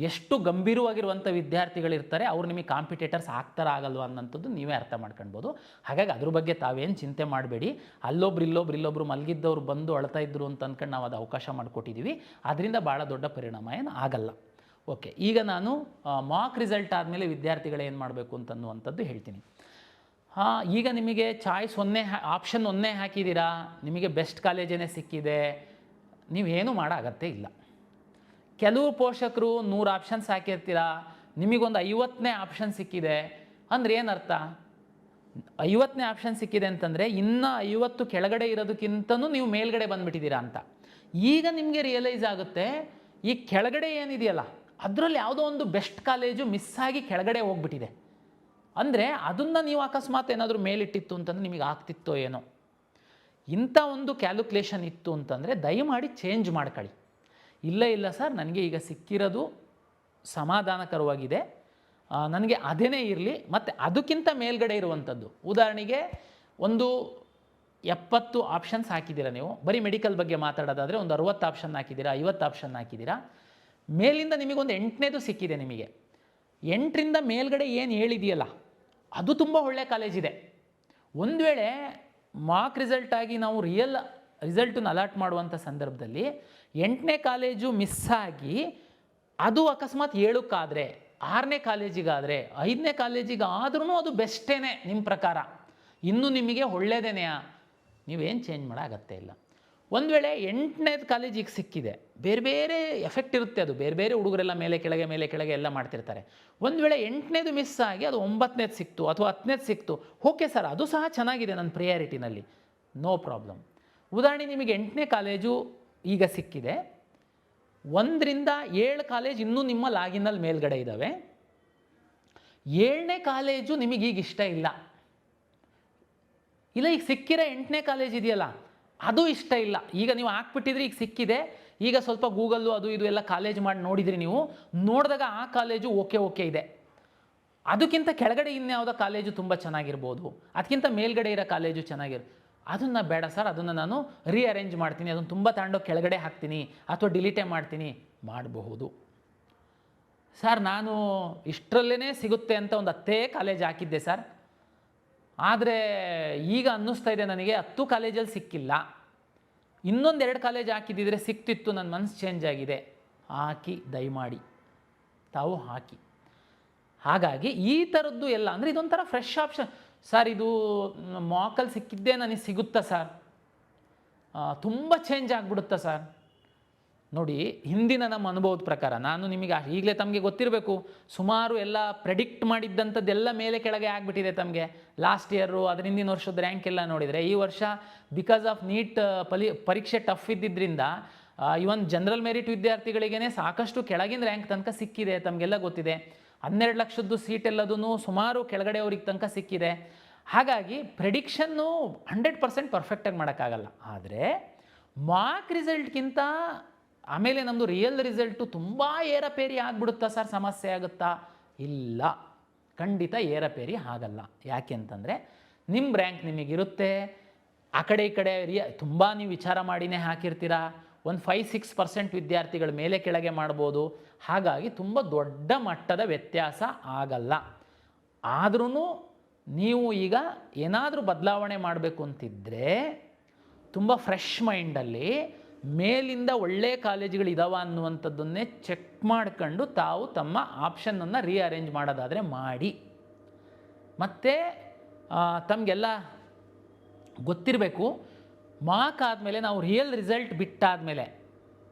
S1: ಎಷ್ಟು ಗಂಭೀರವಾಗಿರುವಂಥ ವಿದ್ಯಾರ್ಥಿಗಳಿರ್ತಾರೆ, ಅವ್ರು ನಿಮಗೆ ಕಾಂಪಿಟೇಟರ್ಸ್ ಆಗ್ತಾರ ಆಗಲ್ವ ಅನ್ನೋಂಥದ್ದು ನೀವೇ ಅರ್ಥ ಮಾಡ್ಕೊಳ್ಬೋದು. ಹಾಗಾಗಿ ಅದ್ರ ಬಗ್ಗೆ ತಾವೇನು ಚಿಂತೆ ಮಾಡಬೇಡಿ. ಇಲ್ಲೊಬ್ರು ಮಲಗಿದ್ದವ್ರು ಬಂದು ಅಳ್ತಾ ಇದ್ರು ಅಂತ ಅಂದ್ಕೊಂಡು ನಾವು ಅದು ಅವಕಾಶ ಮಾಡಿಕೊಟ್ಟಿದ್ದೀವಿ. ಅದರಿಂದ ಭಾಳ ದೊಡ್ಡ ಪರಿಣಾಮ ಏನು ಆಗಲ್ಲ. ಓಕೆ, ಈಗ ನಾನು ಮಾಕ್ ರಿಸಲ್ಟ್ ಆದಮೇಲೆ ವಿದ್ಯಾರ್ಥಿಗಳು ಏನು ಮಾಡಬೇಕು ಅಂತನ್ನುವಂಥದ್ದು ಹೇಳ್ತೀನಿ. ಈಗ ನಿಮಗೆ ಚಾಯ್ಸ್ ಆಪ್ಷನ್ 1 ಹಾಕಿದ್ದೀರಾ, ನಿಮಗೆ ಬೆಸ್ಟ್ ಕಾಲೇಜೇ ಸಿಕ್ಕಿದೆ, ನೀವೇನು ಮಾಡೋ ಅಗತ್ಯ ಇಲ್ಲ. ಕೆಲವು ಪೋಷಕರು 100 ಆಪ್ಷನ್ಸ್ ಹಾಕಿರ್ತೀರ, ನಿಮಗೊಂದು 50ನೇ ಆಪ್ಷನ್ ಸಿಕ್ಕಿದೆ ಅಂದರೆ ಏನರ್ಥ? 50ನೇ ಆಪ್ಷನ್ ಸಿಕ್ಕಿದೆ ಅಂತಂದರೆ ಇನ್ನೂ 50 ಕೆಳಗಡೆ ಇರೋದಕ್ಕಿಂತನೂ ನೀವು ಮೇಲ್ಗಡೆ ಬಂದುಬಿಟ್ಟಿದ್ದೀರಾ ಅಂತ. ಈಗ ನಿಮಗೆ ರಿಯಲೈಸ್ ಆಗುತ್ತೆ, ಈ ಕೆಳಗಡೆ ಏನಿದೆಯಲ್ಲ ಅದರಲ್ಲಿ ಯಾವುದೋ ಒಂದು ಬೆಸ್ಟ್ ಕಾಲೇಜು ಮಿಸ್ ಆಗಿ ಕೆಳಗಡೆ ಹೋಗ್ಬಿಟ್ಟಿದೆ. ಅಂದರೆ ಅದನ್ನು ನೀವು ಅಕಸ್ಮಾತ್ ಏನಾದರೂ ಮೇಲಿಟ್ಟಿತ್ತು ಅಂತಂದರೆ ನಿಮಗೆ ಆಗ್ತಿತ್ತೋ ಏನೋ. ಇಂಥ ಒಂದು ಕ್ಯಾಲ್ಕುಲೇಷನ್ ಇತ್ತು ಅಂತಂದರೆ ದಯಮಾಡಿ ಚೇಂಜ್ ಮಾಡ್ಕೊಳ್ಳಿ. ಇಲ್ಲ ಸರ್, ನನಗೆ ಈಗ ಸಿಕ್ಕಿರೋದು ಸಮಾಧಾನಕರವಾಗಿದೆ, ನನಗೆ ಅದೇನೇ ಇರಲಿ, ಮತ್ತು ಅದಕ್ಕಿಂತ ಮೇಲ್ಗಡೆ ಇರುವಂಥದ್ದು. ಉದಾಹರಣೆಗೆ ಒಂದು 70 ಆಪ್ಷನ್ಸ್ ಹಾಕಿದ್ದೀರಾ ನೀವು, ಬರೀ ಮೆಡಿಕಲ್ ಬಗ್ಗೆ ಮಾತಾಡೋದಾದರೆ ಒಂದು 60 ಆಪ್ಷನ್ ಹಾಕಿದ್ದೀರಾ, 50 ಆಪ್ಷನ್ ಹಾಕಿದ್ದೀರಾ, ಮೇಲಿಂದ ನಿಮಗೊಂದು 8ನೇದು ಸಿಕ್ಕಿದೆ. ನಿಮಗೆ 8ರಿಂದ ಮೇಲ್ಗಡೆ ಏನು ಹೇಳಿದೆಯಲ್ಲ ಅದು ತುಂಬ ಒಳ್ಳೆಯ ಕಾಲೇಜಿದೆ. ಒಂದು ವೇಳೆ ಮಾರ್ಕ್ ರಿಸಲ್ಟ್ ಆಗಿ ನಾವು ರಿಯಲ್ ರಿಸಲ್ಟನ್ನು ಅಲಾಟ್ ಮಾಡುವಂಥ ಸಂದರ್ಭದಲ್ಲಿ 8ನೇ ಕಾಲೇಜು ಮಿಸ್ಸಾಗಿ ಅದು ಅಕಸ್ಮಾತ್ 7ಕ್ಕಾದರೆ, 6ನೇ ಕಾಲೇಜಿಗಾದರೆ, 5ನೇ ಕಾಲೇಜಿಗಾದ್ರೂ ಅದು ಬೆಸ್ಟೇನೆ ನಿಮ್ಮ ಪ್ರಕಾರ, ಇನ್ನೂ ನಿಮಗೆ ಒಳ್ಳೆಯದೇನೆಯಾ, ನೀವೇನು ಚೇಂಜ್ ಮಾಡೋ ಅಗತ್ಯ ಇಲ್ಲ. ಒಂದು ವೇಳೆ 8ನೇದು ಕಾಲೇಜಿಗೆ ಸಿಕ್ಕಿದೆ, ಬೇರೆ ಬೇರೆ ಎಫೆಕ್ಟ್ ಇರುತ್ತೆ, ಅದು ಬೇರೆ ಬೇರೆ ಹುಡುಗರೆಲ್ಲ ಮೇಲೆ ಕೆಳಗೆ ಎಲ್ಲ ಮಾಡ್ತಿರ್ತಾರೆ. ಒಂದು ವೇಳೆ 8ನೇದು ಮಿಸ್ ಆಗಿ ಅದು 9ನೇದು ಸಿಕ್ತು ಅಥವಾ 10ನೇದು ಸಿಕ್ತು, ಓಕೆ ಸರ್, ಅದು ಸಹ ಚೆನ್ನಾಗಿದೆ ನನ್ನ ಪ್ರಿಯಾರಿಟಿನಲ್ಲಿ, ನೋ ಪ್ರಾಬ್ಲಮ್. ಉದಾಹರಣೆ ನಿಮಗೆ 8ನೇ ಕಾಲೇಜು ಈಗ ಸಿಕ್ಕಿದೆ, 1ರಿಂದ 7 ಕಾಲೇಜ್ ಇನ್ನೂ ನಿಮ್ಮ ಲಾಗಿನಲ್ಲಿ ಮೇಲ್ಗಡೆ ಇದ್ದಾವೆ. 7ನೇ ಕಾಲೇಜು ನಿಮಗೀಗ ಇಷ್ಟ ಇಲ್ಲ, ಈಗ ಸಿಕ್ಕಿರೋ 8ನೇ ಕಾಲೇಜ್ ಇದೆಯಲ್ಲ ಅದು ಇಷ್ಟ ಇಲ್ಲ. ಈಗ ನೀವು ಹಾಕ್ಬಿಟ್ಟಿದ್ರಿ, ಈಗ ಸಿಕ್ಕಿದೆ, ಈಗ ಸ್ವಲ್ಪ ಗೂಗಲ್ಲು ಅದು ಇದು ಎಲ್ಲ ಕಾಲೇಜ್ ಮಾಡಿ ನೋಡಿದ್ರಿ, ನೀವು ನೋಡಿದಾಗ ಆ ಕಾಲೇಜು ಓಕೆ ಇದೆ, ಅದಕ್ಕಿಂತ ಕೆಳಗಡೆ ಇನ್ಯಾವುದೋ ಕಾಲೇಜು ತುಂಬ ಚೆನ್ನಾಗಿರ್ಬೋದು, ಅದಕ್ಕಿಂತ ಮೇಲ್ಗಡೆ ಇರೋ ಕಾಲೇಜು ಅದನ್ನು ಬೇಡ ಸರ್, ಅದನ್ನು ನಾನು ರೀಅರೇಂಜ್ ಮಾಡ್ತೀನಿ, ಅದನ್ನು ತುಂಬ ತಗೊಂಡೋಗಿ ಕೆಳಗಡೆ ಹಾಕ್ತೀನಿ ಅಥವಾ ಡಿಲೀಟೇ ಮಾಡ್ತೀನಿ, ಮಾಡಬಹುದು. ಸರ್, ನಾನು ಇಷ್ಟರಲ್ಲೇ ಸಿಗುತ್ತೆ ಅಂತ ಒಂದು 10 ಕಾಲೇಜ್ ಹಾಕಿದ್ದೆ ಸರ್, ಆದರೆ ಈಗ ಅನ್ನಿಸ್ತಾ ಇದೆ ನನಗೆ 10 ಕಾಲೇಜಲ್ಲಿ ಸಿಕ್ಕಿಲ್ಲ, ಇನ್ನೊಂದು 2 ಕಾಲೇಜ್ ಹಾಕಿದ್ದಿದ್ರೆ ಸಿಕ್ತಿತ್ತು, ನನ್ನ ಮನಸ್ಸು ಚೇಂಜ್ ಆಗಿದೆ, ಹಾಕಿ, ದಯಮಾಡಿ ತಾವು ಹಾಕಿ. ಹಾಗಾಗಿ ಈ ಥರದ್ದು ಎಲ್ಲ ಅಂದರೆ ಇದೊಂಥರ ಫ್ರೆಶ್ ಆಪ್ಷನ್. ಸರ್, ಇದು ಮಾಕಲ್ಲಿ ಸಿಕ್ಕಿದ್ದೇ ನನಗೆ ಸಿಗುತ್ತಾ ಸರ್, ತುಂಬ ಚೇಂಜ್ ಆಗಿಬಿಡುತ್ತಾ ಸರ್? ನೋಡಿ, ಹಿಂದಿನ ನಮ್ಮ ಅನುಭವದ ಪ್ರಕಾರ ನಾನು ನಿಮಗೆ ಈಗಲೇ ತಮಗೆ ಗೊತ್ತಿರಬೇಕು, ಸುಮಾರು ಎಲ್ಲ ಪ್ರೆಡಿಕ್ಟ್ ಮಾಡಿದ್ದಂಥದ್ದೆಲ್ಲ ಮೇಲೆ ಕೆಳಗೆ ಆಗಿಬಿಟ್ಟಿದೆ ತಮಗೆ. ಲಾಸ್ಟ್ ಇಯರು ಅದರ ಹಿಂದಿನ ವರ್ಷದ ರ್ಯಾಂಕ್ ಎಲ್ಲ ನೋಡಿದರೆ, ಈ ವರ್ಷ ಬಿಕಾಸ್ ಆಫ್ ನೀಟ್ ಪರೀಕ್ಷೆ ಟಫ್ ಇದ್ದಿದ್ದರಿಂದ ಇವನ್ ಜನರಲ್ ಮೆರಿಟ್ ವಿದ್ಯಾರ್ಥಿಗಳಿಗೇ ಸಾಕಷ್ಟು ಕೆಳಗಿನ ರ್ಯಾಂಕ್ ತನಕ ಸಿಕ್ಕಿದೆ, ತಮಗೆಲ್ಲ ಗೊತ್ತಿದೆ. 12 ಲಕ್ಷದ್ದು ಸೀಟ್ ಎಲ್ಲದೂ ಸುಮಾರು ಕೆಳಗಡೆ ಅವ್ರಿಗೆ ತನಕ ಸಿಕ್ಕಿದೆ. ಹಾಗಾಗಿ ಪ್ರೆಡಿಕ್ಷನ್ನು 100% ಪರ್ಫೆಕ್ಟಾಗಿ ಮಾಡೋಕ್ಕಾಗಲ್ಲ. ಆದರೆ ಮಾರ್ಕ್ ರಿಸಲ್ಟ್ಗಿಂತ ಆಮೇಲೆ ನಮ್ಮದು ರಿಯಲ್ ರಿಸಲ್ಟು ತುಂಬ ಏರಪೇರಿ ಆಗಿಬಿಡುತ್ತಾ ಸರ್, ಸಮಸ್ಯೆ ಆಗುತ್ತಾ? ಇಲ್ಲ, ಖಂಡಿತ ಏರಪೇರಿ ಆಗಲ್ಲ. ಯಾಕೆ ಅಂತಂದರೆ ನಿಮ್ಮ ರ್ಯಾಂಕ್ ನಿಮಗಿರುತ್ತೆ, ಆ ಕಡೆ ಈ ಕಡೆ ತುಂಬ ನೀವು ವಿಚಾರ ಮಾಡಿನೇ ಹಾಕಿರ್ತೀರಾ, ಒಂದು 5-6% ವಿದ್ಯಾರ್ಥಿಗಳ ಮೇಲೆ ಕೆಳಗೆ ಮಾಡ್ಬೋದು. ಹಾಗಾಗಿ ತುಂಬ ದೊಡ್ಡ ಮಟ್ಟದ ವ್ಯತ್ಯಾಸ ಆಗಲ್ಲ. ಆದ್ರೂ ನೀವು ಈಗ ಏನಾದರೂ ಬದಲಾವಣೆ ಮಾಡಬೇಕು ಅಂತಿದ್ದರೆ ತುಂಬ ಫ್ರೆಶ್ ಮೈಂಡಲ್ಲಿ ಮೇಲಿಂದ ಒಳ್ಳೆಯ ಕಾಲೇಜುಗಳಿದಾವ ಅನ್ನುವಂಥದ್ದನ್ನೇ ಚೆಕ್ ಮಾಡ್ಕೊಂಡು ತಾವು ತಮ್ಮ ಆಪ್ಷನನ್ನು ರೀಅರೇಂಜ್ ಮಾಡೋದಾದರೆ ಮಾಡಿ. ಮತ್ತು ತಮಗೆಲ್ಲ ಗೊತ್ತಿರಬೇಕು, ಮಾರ್ಕ್ ಆದಮೇಲೆ ನಾವು ರಿಯಲ್ ರಿಸಲ್ಟ್ ಬಿಟ್ಟಾದಮೇಲೆ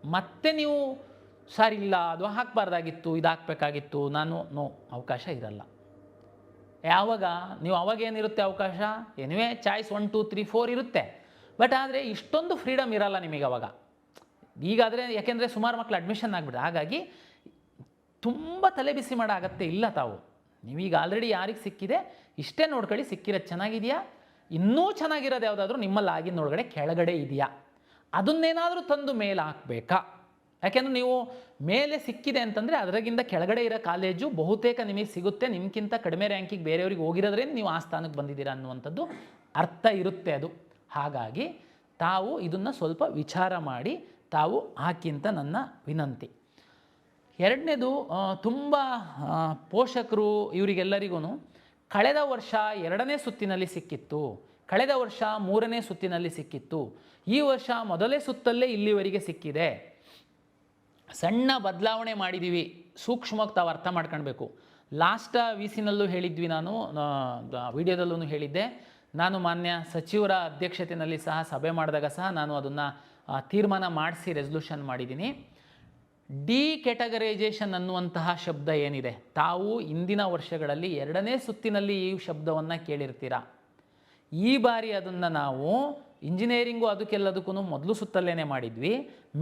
S1: ಮತ್ತೆ ನೀವು ಸರ್ ಇಲ್ಲ ಅದು ಹಾಕಬಾರ್ದಾಗಿತ್ತು, ಇದು ಹಾಕಬೇಕಾಗಿತ್ತು, ಅವಕಾಶ ಇರಲ್ಲ. ಯಾವಾಗ ನೀವು ಅವಾಗೇನಿರುತ್ತೆ ಅವಕಾಶ? ಎನಿವೇ ಚಾಯ್ಸ್ 1 2 3 4 ಇರುತ್ತೆ, ಬಟ್ ಆದರೆ ಇಷ್ಟೊಂದು ಫ್ರೀಡಮ್ ಇರಲ್ಲ ನಿಮಗೆ ಅವಾಗ. ಈಗಾದರೆ ಯಾಕೆಂದರೆ ಸುಮಾರು ಮಕ್ಕಳು ಅಡ್ಮಿಷನ್ ಆಗಿಬಿಡ್ರೆ, ಹಾಗಾಗಿ ತುಂಬ ತಲೆ ಬಿಸಿ ಮಾಡೋ ಅಗತ್ಯ ಇಲ್ಲ. ತಾವು ನೀವೀಗ ಆಲ್ರೆಡಿ ಯಾರಿಗೆ ಸಿಕ್ಕಿದೆ ಇಷ್ಟೇ ನೋಡ್ಕೊಳ್ಳಿ, ಸಿಕ್ಕಿರೋದು ಚೆನ್ನಾಗಿದೆಯಾ, ಇನ್ನೂ ಚೆನ್ನಾಗಿರೋದು ಯಾವುದಾದ್ರೂ ನಿಮ್ಮಲ್ಲಿ ಆಗಿನೊಳಗಡೆ ಕೆಳಗಡೆ ಇದೆಯಾ, ಅದನ್ನೇನಾದರೂ ತಂದು ಮೇಲೆ ಹಾಕಬೇಕಾ? ಯಾಕೆಂದರೆ ನೀವು ಮೇಲೆ ಸಿಕ್ಕಿದೆ ಅಂತಂದರೆ ಅದರಾಗಿಂದ ಕೆಳಗಡೆ ಇರೋ ಕಾಲೇಜು ಬಹುತೇಕ ನಿಮಗೆ ಸಿಗುತ್ತೆ, ನಿಮ್ಗಿಂತ ಕಡಿಮೆ ರ್ಯಾಂಕಿಗೆ ಬೇರೆಯವ್ರಿಗೆ ಹೋಗಿರೋದ್ರಿಂದ ನೀವು ಆ ಸ್ಥಾನಕ್ಕೆ ಬಂದಿದ್ದೀರಾ ಅನ್ನುವಂಥದ್ದು ಅರ್ಥ ಇರುತ್ತೆ ಅದು. ಹಾಗಾಗಿ ತಾವು ಇದನ್ನು ಸ್ವಲ್ಪ ವಿಚಾರ ಮಾಡಿ ತಾವು ಹಾಕಿ ಅಂತ ನನ್ನ ವಿನಂತಿ. ಎರಡನೇದು, ತುಂಬ ಪೋಷಕರು ಇವರಿಗೆಲ್ಲರಿಗೂ ಕಳೆದ ವರ್ಷ 2ನೇ ಸುತ್ತಿನಲ್ಲಿ ಸಿಕ್ಕಿತ್ತು, ಕಳೆದ ವರ್ಷ 3ನೇ ಸುತ್ತಿನಲ್ಲಿ ಸಿಕ್ಕಿತ್ತು, ಈ ವರ್ಷ ಮೊದಲೇ ಸುತ್ತಲ್ಲೇ ಇಲ್ಲಿವರೆಗೆ ಸಿಕ್ಕಿದೆ, ಸಣ್ಣ ಬದಲಾವಣೆ ಮಾಡಿದ್ದೀವಿ, ಸೂಕ್ಷ್ಮವಾಗಿ ತಾವು ಅರ್ಥ ಮಾಡ್ಕೊಳ್ಬೇಕು. ಲಾಸ್ಟ್ ವಿಸಿನಲ್ಲೂ ಹೇಳಿದ್ವಿ, ನಾನು ವಿಡಿಯೋದಲ್ಲೂ ಹೇಳಿದ್ದೆ, ನಾನು ಮಾನ್ಯ ಸಚಿವರ ಅಧ್ಯಕ್ಷತೆಯಲ್ಲಿ ಸಹ ಸಭೆ ಮಾಡಿದಾಗ ಸಹ ನಾನು ಅದನ್ನು ತೀರ್ಮಾನ ಮಾಡಿಸಿ ರೆಸಲ್ಯೂಷನ್ ಮಾಡಿದ್ದೀನಿ. ಡಿ ಕ್ಯಾಟಗರೈಸೇಷನ್ ಅನ್ನುವಂತಹ ಶಬ್ದ ಏನಿದೆ, ತಾವು ಇಂದಿನ ವರ್ಷಗಳಲ್ಲಿ 2ನೇ ಸುತ್ತಿನಲ್ಲಿ ಈ ಶಬ್ದವನ್ನು ಕೇಳಿರ್ತೀರ. ಈ ಬಾರಿ ಅದನ್ನು ನಾವು ಇಂಜಿನಿಯರಿಂಗು ಅದಕ್ಕೆಲ್ಲದಕ್ಕೂ ಮೊದಲು ಸುತ್ತಲ್ಲೇ ಮಾಡಿದ್ವಿ,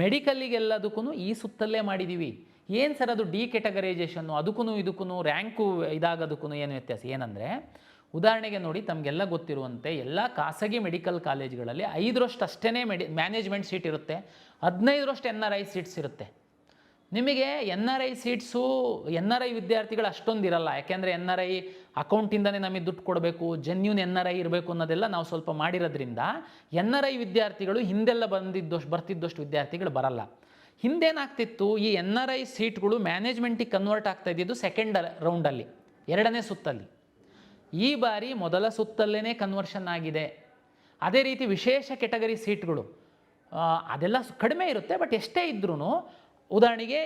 S1: ಮೆಡಿಕಲ್ಲಿಗೆಲ್ಲದಕ್ಕೂ ಈ ಸುತ್ತಲ್ಲೇ ಮಾಡಿದ್ದೀವಿ. ಏನು ಸರ್ ಅದು ಡಿ ಕೆಟಗರೈಸೇಷನ್ನು, ಇದಕ್ಕೂ ರ್ಯಾಂಕು ಇದಾಗೋದಕ್ಕೂ ಏನು ವ್ಯತ್ಯಾಸ ಏನಂದರೆ, ಉದಾಹರಣೆಗೆ ನೋಡಿ, ತಮಗೆಲ್ಲ ಗೊತ್ತಿರುವಂತೆ ಎಲ್ಲ ಖಾಸಗಿ ಮೆಡಿಕಲ್ ಕಾಲೇಜ್ಗಳಲ್ಲಿ 5ರಷ್ಟು ಅಷ್ಟೇ ಮ್ಯಾನೇಜ್ಮೆಂಟ್ ಸೀಟ್ ಇರುತ್ತೆ, 15ರಷ್ಟು NRI ಸೀಟ್ಸ್ ಇರುತ್ತೆ. ನಿಮಗೆ NRI ಸೀಟ್ಸು NRI ವಿದ್ಯಾರ್ಥಿಗಳು ಅಷ್ಟೊಂದು ಇರಲ್ಲ. ಯಾಕೆಂದರೆ NRI ಅಕೌಂಟಿಂದನೇ ನಮಗೆ ದುಡ್ಡು ಕೊಡಬೇಕು, ಜೆನ್ಯೂನ್ NRI ಇರಬೇಕು ಅನ್ನೋದೆಲ್ಲ ನಾವು ಸ್ವಲ್ಪ ಮಾಡಿರೋದ್ರಿಂದ NRI ವಿದ್ಯಾರ್ಥಿಗಳು ಹಿಂದೆಲ್ಲ ಬರ್ತಿದ್ದಷ್ಟು ವಿದ್ಯಾರ್ಥಿಗಳು ಬರಲ್ಲ. ಹಿಂದೇನಾಗ್ತಿತ್ತು, ಈ NRI ಸೀಟ್ಗಳು ಮ್ಯಾನೇಜ್ಮೆಂಟಿಗೆ ಕನ್ವರ್ಟ್ ಆಗ್ತಾ ಇದ್ದಿದ್ದು ಸೆಕೆಂಡ್ ರೌಂಡಲ್ಲಿ, 2ನೇ ಸುತ್ತಲ್ಲಿ. ಈ ಬಾರಿ ಮೊದಲ ಸುತ್ತಲ್ಲೇ ಕನ್ವರ್ಷನ್ ಆಗಿದೆ. ಅದೇ ರೀತಿ ವಿಶೇಷ ಕೆಟಗರಿ ಸೀಟ್ಗಳು ಅದೆಲ್ಲ ಕಡಿಮೆ ಇರುತ್ತೆ, ಬಟ್ ಎಷ್ಟೇ ಇದ್ರೂ ಉದಾಹರಣೆಗೆ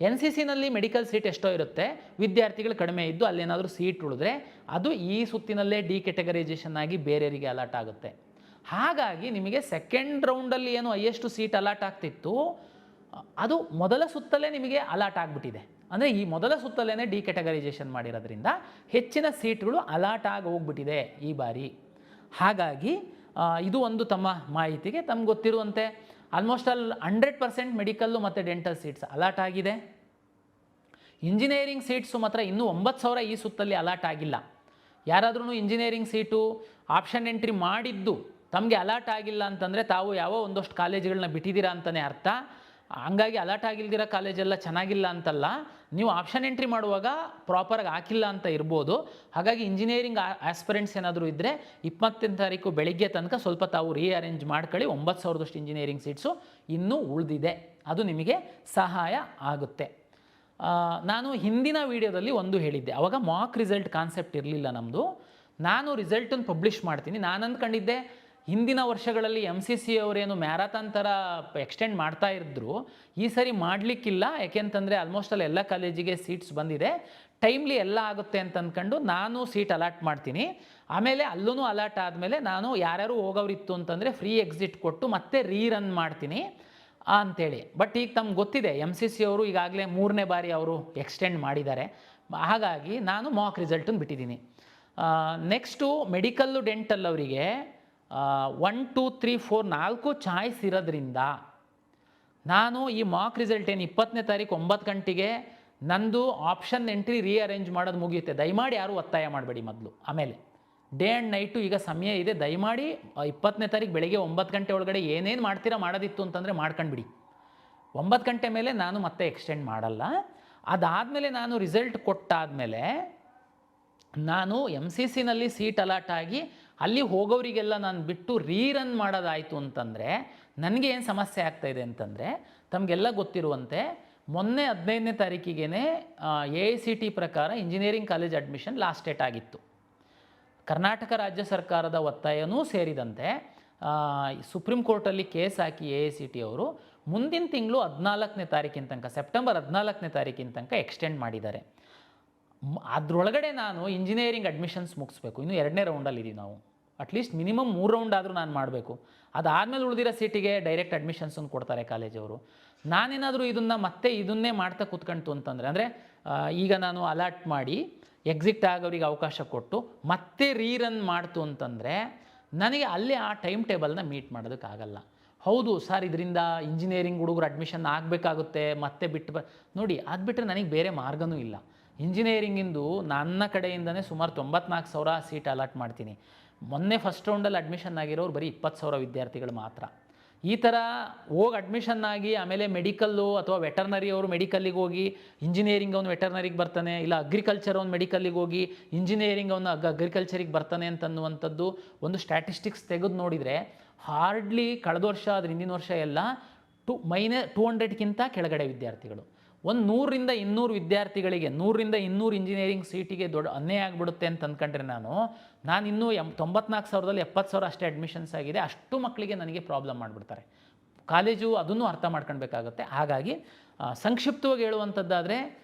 S1: NCC ನಲ್ಲಿ ಮೆಡಿಕಲ್ ಸೀಟ್ ಎಷ್ಟೋ ಇರುತ್ತೆ, ವಿದ್ಯಾರ್ಥಿಗಳು ಕಡಿಮೆ ಇದ್ದು ಅಲ್ಲೇನಾದರೂ ಸೀಟ್ ಉಳಿದ್ರೆ ಅದು ಈ ಸುತ್ತಿನಲ್ಲೇ ಡಿ ಕೆಟಗರೈಸೇಷನ್ ಆಗಿ ಬೇರೆಯವರಿಗೆ ಅಲಾಟ್ ಆಗುತ್ತೆ. ಹಾಗಾಗಿ ನಿಮಗೆ ಸೆಕೆಂಡ್ ರೌಂಡಲ್ಲಿ ಏನು ಹೈಯೆಸ್ಟ್ ಸೀಟ್ ಅಲಾಟ್ ಆಗ್ತಿತ್ತು ಅದು ಮೊದಲ ಸುತ್ತಲ್ಲೇ ನಿಮಗೆ ಅಲಾಟ್ ಆಗಿಬಿಟ್ಟಿದೆ. ಅಂದರೆ ಈ ಮೊದಲ ಸುತ್ತಲ್ಲೇ ಡಿ ಕೆಟಗರೈಸೇಷನ್ ಮಾಡಿರೋದ್ರಿಂದ ಹೆಚ್ಚಿನ ಸೀಟ್ಗಳು ಅಲಾಟ್ ಆಗಿ ಹೋಗ್ಬಿಟ್ಟಿದೆ ಈ ಬಾರಿ. ಹಾಗಾಗಿ ಇದು ಒಂದು ತಮ್ಮ ಮಾಹಿತಿಗೆ. ತಮ್ಗೆ ಗೊತ್ತಿರುವಂತೆ ಆಲ್ಮೋಸ್ಟ್ 100% ಮೆಡಿಕಲ್ಲು ಮತ್ತು ಡೆಂಟಲ್ ಸೀಟ್ಸ್ ಅಲಾಟ್ ಆಗಿದೆ. ಇಂಜಿನಿಯರಿಂಗ್ ಸೀಟ್ಸು ಮಾತ್ರ ಇನ್ನೂ 9,000 ಈ ಸುತ್ತಲ್ಲಿ ಅಲಾಟ್ ಆಗಿಲ್ಲ. ಯಾರಾದ್ರೂ ಇಂಜಿನಿಯರಿಂಗ್ ಸೀಟು ಆಪ್ಷನ್ ಎಂಟ್ರಿ ಮಾಡಿದ್ದು ತಮಗೆ ಅಲಾಟ್ ಆಗಿಲ್ಲ ಅಂತಂದರೆ ತಾವು ಯಾವ ಒಂದಷ್ಟು ಕಾಲೇಜುಗಳನ್ನ ಬಿಟ್ಟಿದ್ದೀರಾ ಅಂತಲೇ ಅರ್ಥ. ಹಂಗಾಗಿ ಅಲಾಟ್ ಆಗಿಲ್ದಿರೋ ಕಾಲೇಜೆಲ್ಲ ಚೆನ್ನಾಗಿಲ್ಲ ಅಂತಲ್ಲ, ನೀವು ಆಪ್ಷನ್ ಎಂಟ್ರಿ ಮಾಡುವಾಗ ಪ್ರಾಪರಾಗಿ ಹಾಕಿಲ್ಲ ಅಂತ ಇರ್ಬೋದು. ಹಾಗಾಗಿ ಇಂಜಿನಿಯರಿಂಗ್ ಆಸ್ಪಿರೆಂಟ್ಸ್ ಏನಾದರೂ ಇದ್ದರೆ 20ನೇ ತಾರೀಕು ಬೆಳಿಗ್ಗೆ ತನಕ ಸ್ವಲ್ಪ ತಾವು ರೀಅರೇಂಜ್ ಮಾಡ್ಕೊಳ್ಳಿ. 9,000ದಷ್ಟು ಇಂಜಿನಿಯರಿಂಗ್ ಸೀಟ್ಸು ಇನ್ನೂ ಉಳಿದಿದೆ, ಅದು ನಿಮಗೆ ಸಹಾಯ ಆಗುತ್ತೆ. ನಾನು ಹಿಂದಿನ ವೀಡಿಯೋದಲ್ಲಿ ಒಂದು ಹೇಳಿದ್ದೆ, ಆವಾಗ ಮಾಕ್ ರಿಸಲ್ಟ್ ಕಾನ್ಸೆಪ್ಟ್ ಇರಲಿಲ್ಲ ನಮ್ಮದು. ನಾನು ರಿಸಲ್ಟನ್ನು ಪಬ್ಲಿಷ್ ಮಾಡ್ತೀನಿ. ನಾನು ಅಂದ್ಕೊಂಡಿದ್ದೆ ಹಿಂದಿನ ವರ್ಷಗಳಲ್ಲಿ MCC ಅವರೇನು ಮ್ಯಾರಥಾನ್ ಥರ ಎಕ್ಸ್ಟೆಂಡ್ ಮಾಡ್ತಾ ಇದ್ರು, ಈ ಸರಿ ಮಾಡಲಿಕ್ಕಿಲ್ಲ. ಯಾಕೆಂತಂದರೆ ಆಲ್ಮೋಸ್ಟ್ ಎಲ್ಲ ಕಾಲೇಜಿಗೆ ಸೀಟ್ಸ್ ಬಂದಿದೆ, ಟೈಮ್ಲಿ ಎಲ್ಲ ಆಗುತ್ತೆ ಅಂತ ಅಂದ್ಕೊಂಡು ನಾನು ಸೀಟ್ ಅಲಾಟ್ ಮಾಡ್ತೀನಿ. ಆಮೇಲೆ ಅಲ್ಲೂ ಅಲಾಟ್ ಆದಮೇಲೆ ನಾನು ಯಾರ್ಯಾರು ಹೋಗೋರಿತ್ತು ಅಂತಂದರೆ ಫ್ರೀ ಎಕ್ಸಿಟ್ ಕೊಟ್ಟು ಮತ್ತೆ ರೀರನ್ ಮಾಡ್ತೀನಿ ಅಂಥೇಳಿ. ಬಟ್ ಈಗ ತಮ್ಗೆ ಗೊತ್ತಿದೆ MCC ಅವರು ಈಗಾಗಲೇ 3ನೇ ಬಾರಿ ಅವರು ಎಕ್ಸ್ಟೆಂಡ್ ಮಾಡಿದ್ದಾರೆ. ಹಾಗಾಗಿ ನಾನು ಮಾಕ್ ರಿಸಲ್ಟನ್ನು ಬಿಟ್ಟಿದ್ದೀನಿ. ನೆಕ್ಸ್ಟು ಮೆಡಿಕಲ್ಲು ಡೆಂಟಲ್ ಅವರಿಗೆ 1, 2, 3, 4 4 ಚಾಯ್ಸ್ ಇರೋದ್ರಿಂದ ನಾನು ಈ ಮಾಕ್ ರಿಸಲ್ಟ್ ಏನು 20ನೇ ತಾರೀಕು 9 ಗಂಟೆಗೆ ನಂದು ಆಪ್ಷನ್ ಎಂಟ್ರಿ ರೀಅರೇಂಜ್ ಮಾಡೋದು ಮುಗಿಯುತ್ತೆ. ದಯಮಾಡಿ ಯಾರೂ ಒತ್ತಾಯ ಮಾಡಬೇಡಿ ಮೊದಲು. ಆಮೇಲೆ ಡೇ ಆ್ಯಂಡ್ ನೈಟು ಈಗ ಸಮಯ ಇದೆ, ದಯಮಾಡಿ 20ನೇ ತಾರೀಕು ಬೆಳಗ್ಗೆ 9 ಗಂಟೆ ಒಳಗಡೆ ಏನೇನು ಮಾಡ್ತೀರಾ ಮಾಡೋದಿತ್ತು ಅಂತಂದರೆ ಮಾಡ್ಕೊಂಡ್ಬಿಡಿ. 9 ಗಂಟೆ ಮೇಲೆ ನಾನು ಮತ್ತೆ ಎಕ್ಸ್ಟೆಂಡ್ ಮಾಡಲ್ಲ. ಅದಾದಮೇಲೆ ನಾನು ರಿಸಲ್ಟ್ ಕೊಟ್ಟಾದಮೇಲೆ ನಾನು MCC ನಲ್ಲಿ ಸೀಟ್ ಅಲಾಟ್ ಆಗಿ ಅಲ್ಲಿ ಹೋಗೋರಿಗೆಲ್ಲ ನಾನು ಬಿಟ್ಟು ರೀರನ್ ಮಾಡೋದಾಯಿತು ಅಂತಂದರೆ ನನಗೆ ಏನು ಸಮಸ್ಯೆ ಆಗ್ತಾಯಿದೆ ಅಂತಂದರೆ, ತಮಗೆಲ್ಲ ಗೊತ್ತಿರುವಂತೆ ಮೊನ್ನೆ 15ನೇ ತಾರೀಕಿಗೆ AICT ಪ್ರಕಾರ engineering college admission last date ಆಗಿತ್ತು. ಕರ್ನಾಟಕ ರಾಜ್ಯ ಸರ್ಕಾರದ ಒತ್ತಾಯನೂ ಸೇರಿದಂತೆ ಸುಪ್ರೀಂ ಕೋರ್ಟಲ್ಲಿ ಕೇಸ್ ಹಾಕಿ AICT ಅವರು ಮುಂದಿನ ತಿಂಗಳು 14ನೇ ತಾರೀಕಿನ ತನಕ, ಸೆಪ್ಟೆಂಬರ್ 14ನೇ ತಾರೀಕಿನ ತನಕ ಎಕ್ಸ್ಟೆಂಡ್ ಮಾಡಿದ್ದಾರೆ. ಅದರೊಳಗಡೆ ನಾನು ಇಂಜಿನಿಯರಿಂಗ್ ಅಡ್ಮಿಷನ್ಸ್ ಮುಗಿಸ್ಬೇಕು. ಇನ್ನು 2ನೇ ರೌಂಡಲ್ಲಿದ್ದೀವಿ ನಾವು. ಅಟ್ಲೀಸ್ಟ್ ಮಿನಿಮಮ್ 3 ರೌಂಡ್ ಆದರೂ ನಾನು ಮಾಡಬೇಕು. ಅದಾದಮೇಲೆ ಉಳಿದಿರೋ ಸೀಟಿಗೆ ಡೈರೆಕ್ಟ್ ಅಡ್ಮಿಷನ್ಸನ್ನು ಕೊಡ್ತಾರೆ ಕಾಲೇಜವರು. ನಾನೇನಾದರೂ ಇದನ್ನೇ ಮಾಡ್ತಾ ಕೂತ್ಕೊಂತು ಅಂತಂದರೆ, ಅಂದರೆ ಈಗ ನಾನು ಅಲಾಟ್ ಮಾಡಿ ಎಕ್ಸಿಟ್ ಆಗೋರಿಗೆ ಅವಕಾಶ ಕೊಟ್ಟು ಮತ್ತೆ ರೀರನ್ ಮಾಡ್ತು ಅಂತಂದರೆ ನನಗೆ ಅಲ್ಲಿ ಆ ಟೈಮ್ ಟೇಬಲ್ನ ಮೀಟ್ ಮಾಡೋದಕ್ಕಾಗಲ್ಲ. ಹೌದು ಸರ್, ಇದರಿಂದ ಇಂಜಿನಿಯರಿಂಗ್ ಹುಡುಗರು ಅಡ್ಮಿಷನ್ ಆಗಬೇಕಾಗುತ್ತೆ, ಮತ್ತೆ ನೋಡಿ, ಅದು ಬಿಟ್ಟರೆ ನನಗೆ ಬೇರೆ ಮಾರ್ಗನೂ ಇಲ್ಲ. ಇಂಜಿನಿಯರಿಂಗಿಂದು ನನ್ನ ಕಡೆಯಿಂದನೇ ಸುಮಾರು 94,000 ಸೀಟ್ ಅಲಾಟ್ ಮಾಡ್ತೀನಿ. ಮೊನ್ನೆ ಫಸ್ಟ್ ರೌಂಡಲ್ಲಿ ಅಡ್ಮಿಷನ್ ಆಗಿರೋರು ಬರೀ 20,000 ವಿದ್ಯಾರ್ಥಿಗಳು ಮಾತ್ರ. ಈ ಥರ ಹೋಗಿ ಅಡ್ಮಿಷನ್ ಆಗಿ ಆಮೇಲೆ ಮೆಡಿಕಲ್ಲು ಅಥವಾ ವೆಟರ್ನರಿ ಅವರು ಮೆಡಿಕಲ್ಲಿಗೆ ಹೋಗಿ ಇಂಜಿನಿಯರಿಂಗ್ ಅವನು ವೆಟರ್ನರಿಗೆ ಬರ್ತಾನೆ, ಇಲ್ಲ ಅಗ್ರಿಕಲ್ಚರ್ ಅವ್ನು ಮೆಡಿಕಲ್ಲಿಗೆ ಹೋಗಿ ಇಂಜಿನಿಯರಿಂಗ್ ಅವನು ಅಗ್ರಿಕಲ್ಚರಿಗೆ ಬರ್ತಾನೆ ಅಂತನ್ನುವಂಥದ್ದು ಒಂದು ಸ್ಟ್ಯಾಟಿಸ್ಟಿಕ್ಸ್ ತೆಗೆದು ನೋಡಿದರೆ ಹಾರ್ಡ್ಲಿ ಕಳೆದ ವರ್ಷ ಅದ್ರ ಹಿಂದಿನ ವರ್ಷ ಎಲ್ಲ 200ಕ್ಕಿಂತ ಕೆಳಗಡೆ ವಿದ್ಯಾರ್ಥಿಗಳು. ಒಂದು 100ರಿಂದ 200 ವಿದ್ಯಾರ್ಥಿಗಳಿಗೆ 100ರಿಂದ 200 ಇಂಜಿನಿಯರಿಂಗ್ ಸೀಟಿಗೆ ದೊಡ್ಡ ಅನ್ಯಾಯ ಆಗಿಬಿಡುತ್ತೆ ಅಂತ ಅಂದ್ಕೊಂಡ್ರೆ ನಾನು ಇನ್ನೂ 94,000ದಲ್ಲಿ 70,000 ಅಷ್ಟೇ ಅಡ್ಮಿಷನ್ಸ್ ಆಗಿದೆ. ಅಷ್ಟು ಮಕ್ಕಳಿಗೆ ನನಗೆ ಪ್ರಾಬ್ಲಮ್ ಮಾಡಿಬಿಡ್ತಾರೆ ಕಾಲೇಜು. ಅದನ್ನು ಅರ್ಥ ಮಾಡ್ಕೊಳ್ಬೇಕಾಗುತ್ತೆ. ಹಾಗಾಗಿ ಸಂಕ್ಷಿಪ್ತವಾಗಿ ಹೇಳುವಂಥದ್ದಾದರೆ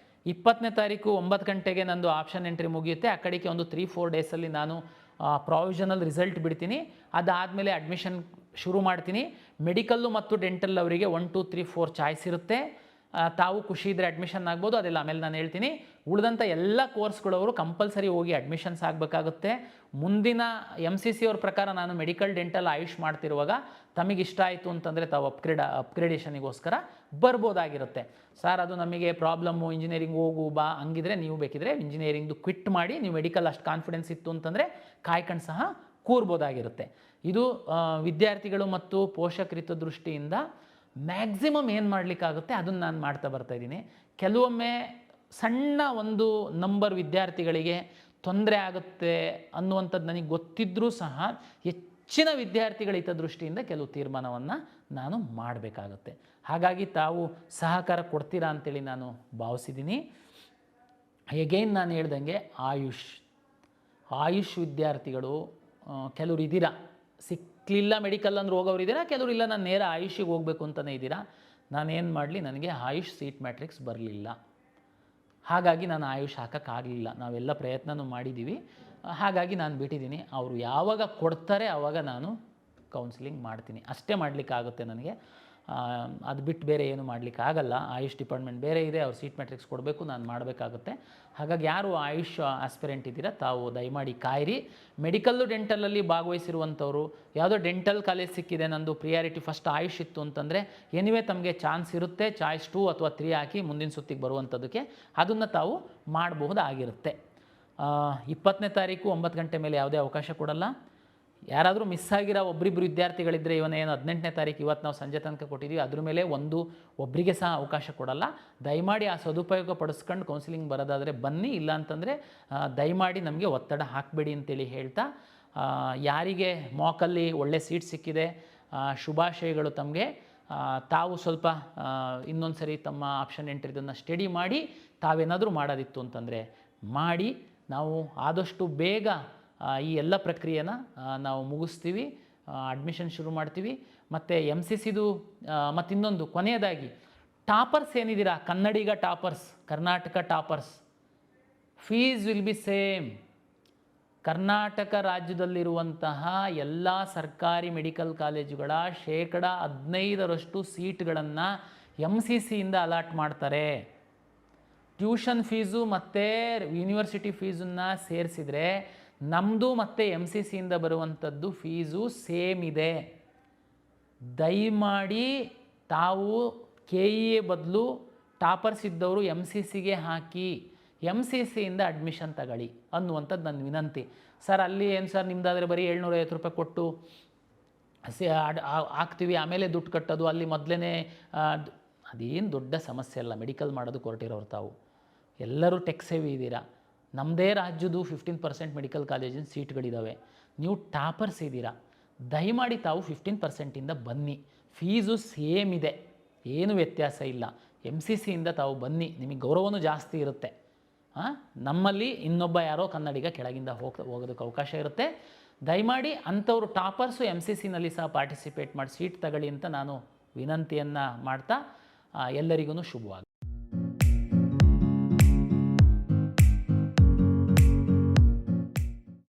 S1: 20ನೇ ತಾರೀಕು 9 ಗಂಟೆಗೆ ನಂದು ಆಪ್ಷನ್ ಎಂಟ್ರಿ ಮುಗಿಯುತ್ತೆ. ಆ ಕಡೆಗೆ ಒಂದು 3-4 ಡೇಸಲ್ಲಿ ನಾನು ಪ್ರಾವಿಷನಲ್ ರಿಸಲ್ಟ್ ಬಿಡ್ತೀನಿ. ಅದಾದಮೇಲೆ ಅಡ್ಮಿಷನ್ ಶುರು ಮಾಡ್ತೀನಿ. ಮೆಡಿಕಲ್ಲು ಮತ್ತು ಡೆಂಟಲ್ ಅವರಿಗೆ 1, 2, 3, 4 ಚಾಯ್ಸ್ ಇರುತ್ತೆ. ತಾವು ಖುಷಿ ಇದ್ದರೆ ಅಡ್ಮಿಷನ್ ಆಗ್ಬೋದು, ಅದೆಲ್ಲ ಆಮೇಲೆ ನಾನು ಹೇಳ್ತೀನಿ. ಉಳಿದಂಥ ಎಲ್ಲ ಕೋರ್ಸ್ಗಳವರು ಕಂಪಲ್ಸರಿ ಹೋಗಿ ಅಡ್ಮಿಷನ್ಸ್ ಆಗಬೇಕಾಗುತ್ತೆ. ಮುಂದಿನ MCC ಅವ್ರ ಪ್ರಕಾರ ನಾನು ಮೆಡಿಕಲ್ ಡೆಂಟಲ್ ಆಯುಷ್ ಮಾಡ್ತಿರುವಾಗ ತಮಗೆ ಇಷ್ಟ ಆಯಿತು ಅಂತಂದರೆ ತಾವು ಅಪ್ಗ್ರೇಡೇಷನಿಗೋಸ್ಕರ ಬರ್ಬೋದಾಗಿರುತ್ತೆ. ಸರ್ ಅದು ನಮಗೆ ಪ್ರಾಬ್ಲಮ್ಮು, ಇಂಜಿನಿಯರಿಂಗ್ ಹೋಗು ಬಾ ಹಂಗಿದ್ರೆ ನೀವು ಬೇಕಿದ್ರೆ ಇಂಜಿನಿಯರಿಂಗ್ದು ಕ್ವಿಟ್ ಮಾಡಿ ನೀವು ಮೆಡಿಕಲ್ ಅಷ್ಟು ಕಾನ್ಫಿಡೆನ್ಸ್ ಇತ್ತು ಅಂತಂದರೆ ಕಾಯ್ಕೊಂಡು ಸಹ ಕೂರ್ಬೋದಾಗಿರುತ್ತೆ. ಇದು ವಿದ್ಯಾರ್ಥಿಗಳು ಮತ್ತು ಪೋಷಕರಿತ ದೃಷ್ಟಿಯಿಂದ ಮ್ಯಾಕ್ಸಿಮಮ್ ಏನು ಮಾಡಲಿಕ್ಕಾಗುತ್ತೆ ಅದನ್ನು ನಾನು ಮಾಡ್ತಾ ಬರ್ತಾಯಿದ್ದೀನಿ. ಕೆಲವೊಮ್ಮೆ ಸಣ್ಣ ಒಂದು ನಂಬರ್ ವಿದ್ಯಾರ್ಥಿಗಳಿಗೆ ತೊಂದರೆ ಆಗುತ್ತೆ ಅನ್ನುವಂಥದ್ದು ನನಗೆ ಗೊತ್ತಿದ್ದರೂ ಸಹ ಹೆಚ್ಚಿನ ವಿದ್ಯಾರ್ಥಿಗಳ ಹಿತದೃಷ್ಟಿಯಿಂದ ಕೆಲವು ತೀರ್ಮಾನವನ್ನು ನಾನು ಮಾಡಬೇಕಾಗುತ್ತೆ. ಹಾಗಾಗಿ ತಾವು ಸಹಕಾರ ಕೊಡ್ತೀರಾ ಅಂತೇಳಿ ನಾನು ಭಾವಿಸಿದ್ದೀನಿ. ಎಗೈನ್ ನಾನು ಹೇಳ್ದಂಗೆ ಆಯುಷ್ ವಿದ್ಯಾರ್ಥಿಗಳು ಕೆಲವರು ಇದ್ದೀರಾ, ಸಿಕ್ಕಲಿಲ್ಲ ಮೆಡಿಕಲ್ ಅಂದ್ರೆ ಹೋಗೋರು ಇದ್ದೀರಾ, ಕೆಲವರು ಇಲ್ಲ ನಾನು ನೇರ ಆಯುಷಿಗೆ ಹೋಗಬೇಕು ಅಂತಲೇ ಇದ್ದೀರಾ. ನಾನೇನು ಮಾಡಲಿ, ನನಗೆ ಆಯುಷ್ ಸೀಟ್ ಮ್ಯಾಟ್ರಿಕ್ಸ್ ಬರಲಿಲ್ಲ, ಹಾಗಾಗಿ ನಾನು ಆಯುಷ್ ಹಾಕೋಕ್ಕಾಗಲಿಲ್ಲ. ನಾವೆಲ್ಲ ಪ್ರಯತ್ನನೂ ಮಾಡಿದ್ದೀವಿ, ಹಾಗಾಗಿ ನಾನು ಬಿಟ್ಟಿದ್ದೀನಿ. ಅವರು ಯಾವಾಗ ಕೊಡ್ತಾರೆ ಆವಾಗ ನಾನು ಕೌನ್ಸಿಲಿಂಗ್ ಮಾಡ್ತೀನಿ, ಅಷ್ಟೇ ಮಾಡಲಿಕ್ಕಾಗುತ್ತೆ ನನಗೆ. ಅದು ಬಿಟ್ಟು ಬೇರೆ ಏನು ಮಾಡಲಿಕ್ಕೆ ಆಗಲ್ಲ. ಆಯುಷ್ ಡಿಪಾರ್ಟ್ಮೆಂಟ್ ಬೇರೆ ಇದೆ, ಅವ್ರು ಸೀಟ್ ಮ್ಯಾಟ್ರಿಕ್ಸ್ ಕೊಡಬೇಕು, ನಾನು ಮಾಡಬೇಕಾಗುತ್ತೆ. ಹಾಗಾಗಿ ಯಾರು ಆಯುಷ್ ಆಸ್ಪಿರೆಂಟ್ ಇದ್ದೀರಾ ತಾವು ದಯಮಾಡಿ ಕಾಯಿರಿ. ಮೆಡಿಕಲ್ಲು ಡೆಂಟಲಲ್ಲಿ ಭಾಗವಹಿಸಿರುವಂಥವ್ರು, ಯಾವುದೋ ಡೆಂಟಲ್ ಕಾಲೇಜ್ ಸಿಕ್ಕಿದೆ, ನಂದು ಪ್ರಿಯಾರಿಟಿ ಫಸ್ಟ್ ಆಯುಷ್ ಇತ್ತು ಅಂತಂದರೆ ಎನಿವೇ ತಮಗೆ ಚಾನ್ಸ್ ಇರುತ್ತೆ, ಚಾಯ್ಸ್ 2 ಅಥವಾ 3 ಹಾಕಿ ಮುಂದಿನ ಸುತ್ತಿಗೆ ಬರುವಂಥದ್ದಕ್ಕೆ ಅದನ್ನು ತಾವು ಮಾಡಬಹುದಾಗಿರುತ್ತೆ. 20ನೇ ತಾರೀಕು 9 ಗಂಟೆ ಮೇಲೆ ಯಾವುದೇ ಅವಕಾಶ ಕೊಡಲ್ಲ. ಯಾರಾದರೂ ಮಿಸ್ ಆಗಿರೋ ಒಬ್ಬರಿಬ್ಬರು ವಿದ್ಯಾರ್ಥಿಗಳಿದ್ದರೆ ಇವನೇನು 18ನೇ ತಾರೀಕು ಇವತ್ತು ನಾವು ಸಂಜೆ ತನಕ ಕೊಟ್ಟಿದ್ದೀವಿ, ಅದ್ರ ಮೇಲೆ ಒಬ್ಬರಿಗೆ ಸಹ ಅವಕಾಶ ಕೊಡಲ್ಲ. ದಯಮಾಡಿ ಆ ಸದುಪಯೋಗ ಪಡಿಸ್ಕೊಂಡು ಕೌನ್ಸಿಲಿಂಗ್ ಬರೋದಾದರೆ ಬನ್ನಿ, ಇಲ್ಲ ಅಂತಂದರೆ ದಯಮಾಡಿ ನಮಗೆ ಒತ್ತಡ ಹಾಕಬೇಡಿ ಅಂತೇಳಿ ಹೇಳ್ತಾ, ಯಾರಿಗೆ ಮಾಕಲ್ಲಿ ಒಳ್ಳೆ ಸೀಟ್ ಸಿಕ್ಕಿದೆ ಶುಭಾಶಯಗಳು ತಮಗೆ. ತಾವು ಸ್ವಲ್ಪ ಇನ್ನೊಂದು ಸರಿ ತಮ್ಮ ಆಪ್ಷನ್ ಎಂಟ್ರಿದನ್ನು ಸ್ಟಡಿ ಮಾಡಿ ತಾವೇನಾದರೂ ಮಾಡೋದಿತ್ತು ಅಂತಂದರೆ ಮಾಡಿ. ನಾವು ಆದಷ್ಟು ಬೇಗ ಈ ಎಲ್ಲ ಪ್ರಕ್ರಿಯೆನ ನಾವು ಮುಗಿಸ್ತೀವಿ, ಅಡ್ಮಿಷನ್ ಶುರು ಮಾಡ್ತೀವಿ. ಮತ್ತು MCCದು ಮತ್ತು ಇನ್ನೊಂದು ಕೊನೆಯದಾಗಿ ಟಾಪರ್ಸ್ ಏನಿದ್ದೀರಾ, Kannadiga toppers, Karnataka toppers, fees will be same. Karnataka ರಾಜ್ಯದಲ್ಲಿರುವಂತಹ ಎಲ್ಲ ಸರ್ಕಾರಿ ಮೆಡಿಕಲ್ ಕಾಲೇಜುಗಳ 15% ಸೀಟ್ಗಳನ್ನು MCCಯಿಂದ ಅಲಾಟ್ ಮಾಡ್ತಾರೆ. ಟ್ಯೂಷನ್ ಫೀಸು ಮತ್ತು ಯೂನಿವರ್ಸಿಟಿ ಫೀಸನ್ನು ಸೇರಿಸಿದರೆ ನಮ್ಮದು ಮತ್ತು MCCಯಿಂದ ಬರುವಂಥದ್ದು ಫೀಸು ಸೇಮ್ ಇದೆ. ದಯಮಾಡಿ ತಾವು KEA ಬದಲು ಟಾಪರ್ಸ್ ಇದ್ದವರು MCCಗೆ ಹಾಕಿ MCCಯಿಂದ ಅಡ್ಮಿಷನ್ ತಗೊಳ್ಳಿ ಅನ್ನುವಂಥದ್ದು ನನ್ನ ವಿನಂತಿ. ಸರ್ ಅಲ್ಲಿ ಏನು ಸರ್ ನಿಮ್ಮದಾದರೆ ಬರೀ 750 ರೂಪಾಯಿ ಕೊಟ್ಟು ಹಾಕ್ತೀವಿ, ಆಮೇಲೆ ದುಡ್ಡು ಕಟ್ಟೋದು, ಅಲ್ಲಿ ಮೊದಲೇ ಅದೇನು ದೊಡ್ಡ ಸಮಸ್ಯೆ ಅಲ್ಲ. ಮೆಡಿಕಲ್ ಮಾಡೋದಕ್ಕೆ ಹೊರಟಿರೋರು ತಾವು ಎಲ್ಲರೂ ಟೆಕ್ ಸೇವಿ ಇದ್ದೀರಾ. ನಮ್ಮದೇ ರಾಜ್ಯದ್ದು 15% ಮೆಡಿಕಲ್ ಕಾಲೇಜಿನ ಸೀಟ್ಗಳಿದ್ದಾವೆ. ನೀವು ಟಾಪರ್ಸ್ ಇದ್ದೀರಾ, ದಯಮಾಡಿ ತಾವು 15%ಇಂದ ಬನ್ನಿ. ಫೀಸು ಸೇಮ್ ಇದೆ, ಏನು ವ್ಯತ್ಯಾಸ ಇಲ್ಲ. MCCಯಿಂದ ತಾವು ಬನ್ನಿ, ನಿಮಗೆ ಗೌರವನೂ ಜಾಸ್ತಿ ಇರುತ್ತೆ. ನಮ್ಮಲ್ಲಿ ಇನ್ನೊಬ್ಬ ಯಾರೋ ಕನ್ನಡಿಗ ಕೆಳಗಿಂದ ಹೋಗೋದಕ್ಕೆ ಅವಕಾಶ ಇರುತ್ತೆ. ದಯಮಾಡಿ ಅಂಥವರು ಟಾಪರ್ಸು MCCನಲ್ಲಿ ಸಹ ಪಾರ್ಟಿಸಿಪೇಟ್ ಮಾಡಿ ಸೀಟ್ ತಗೊಳ್ಳಿ ಅಂತ ನಾನು ವಿನಂತಿಯನ್ನು ಮಾಡ್ತಾ ಎಲ್ಲರಿಗೂ ಶುಭವಾಗಿ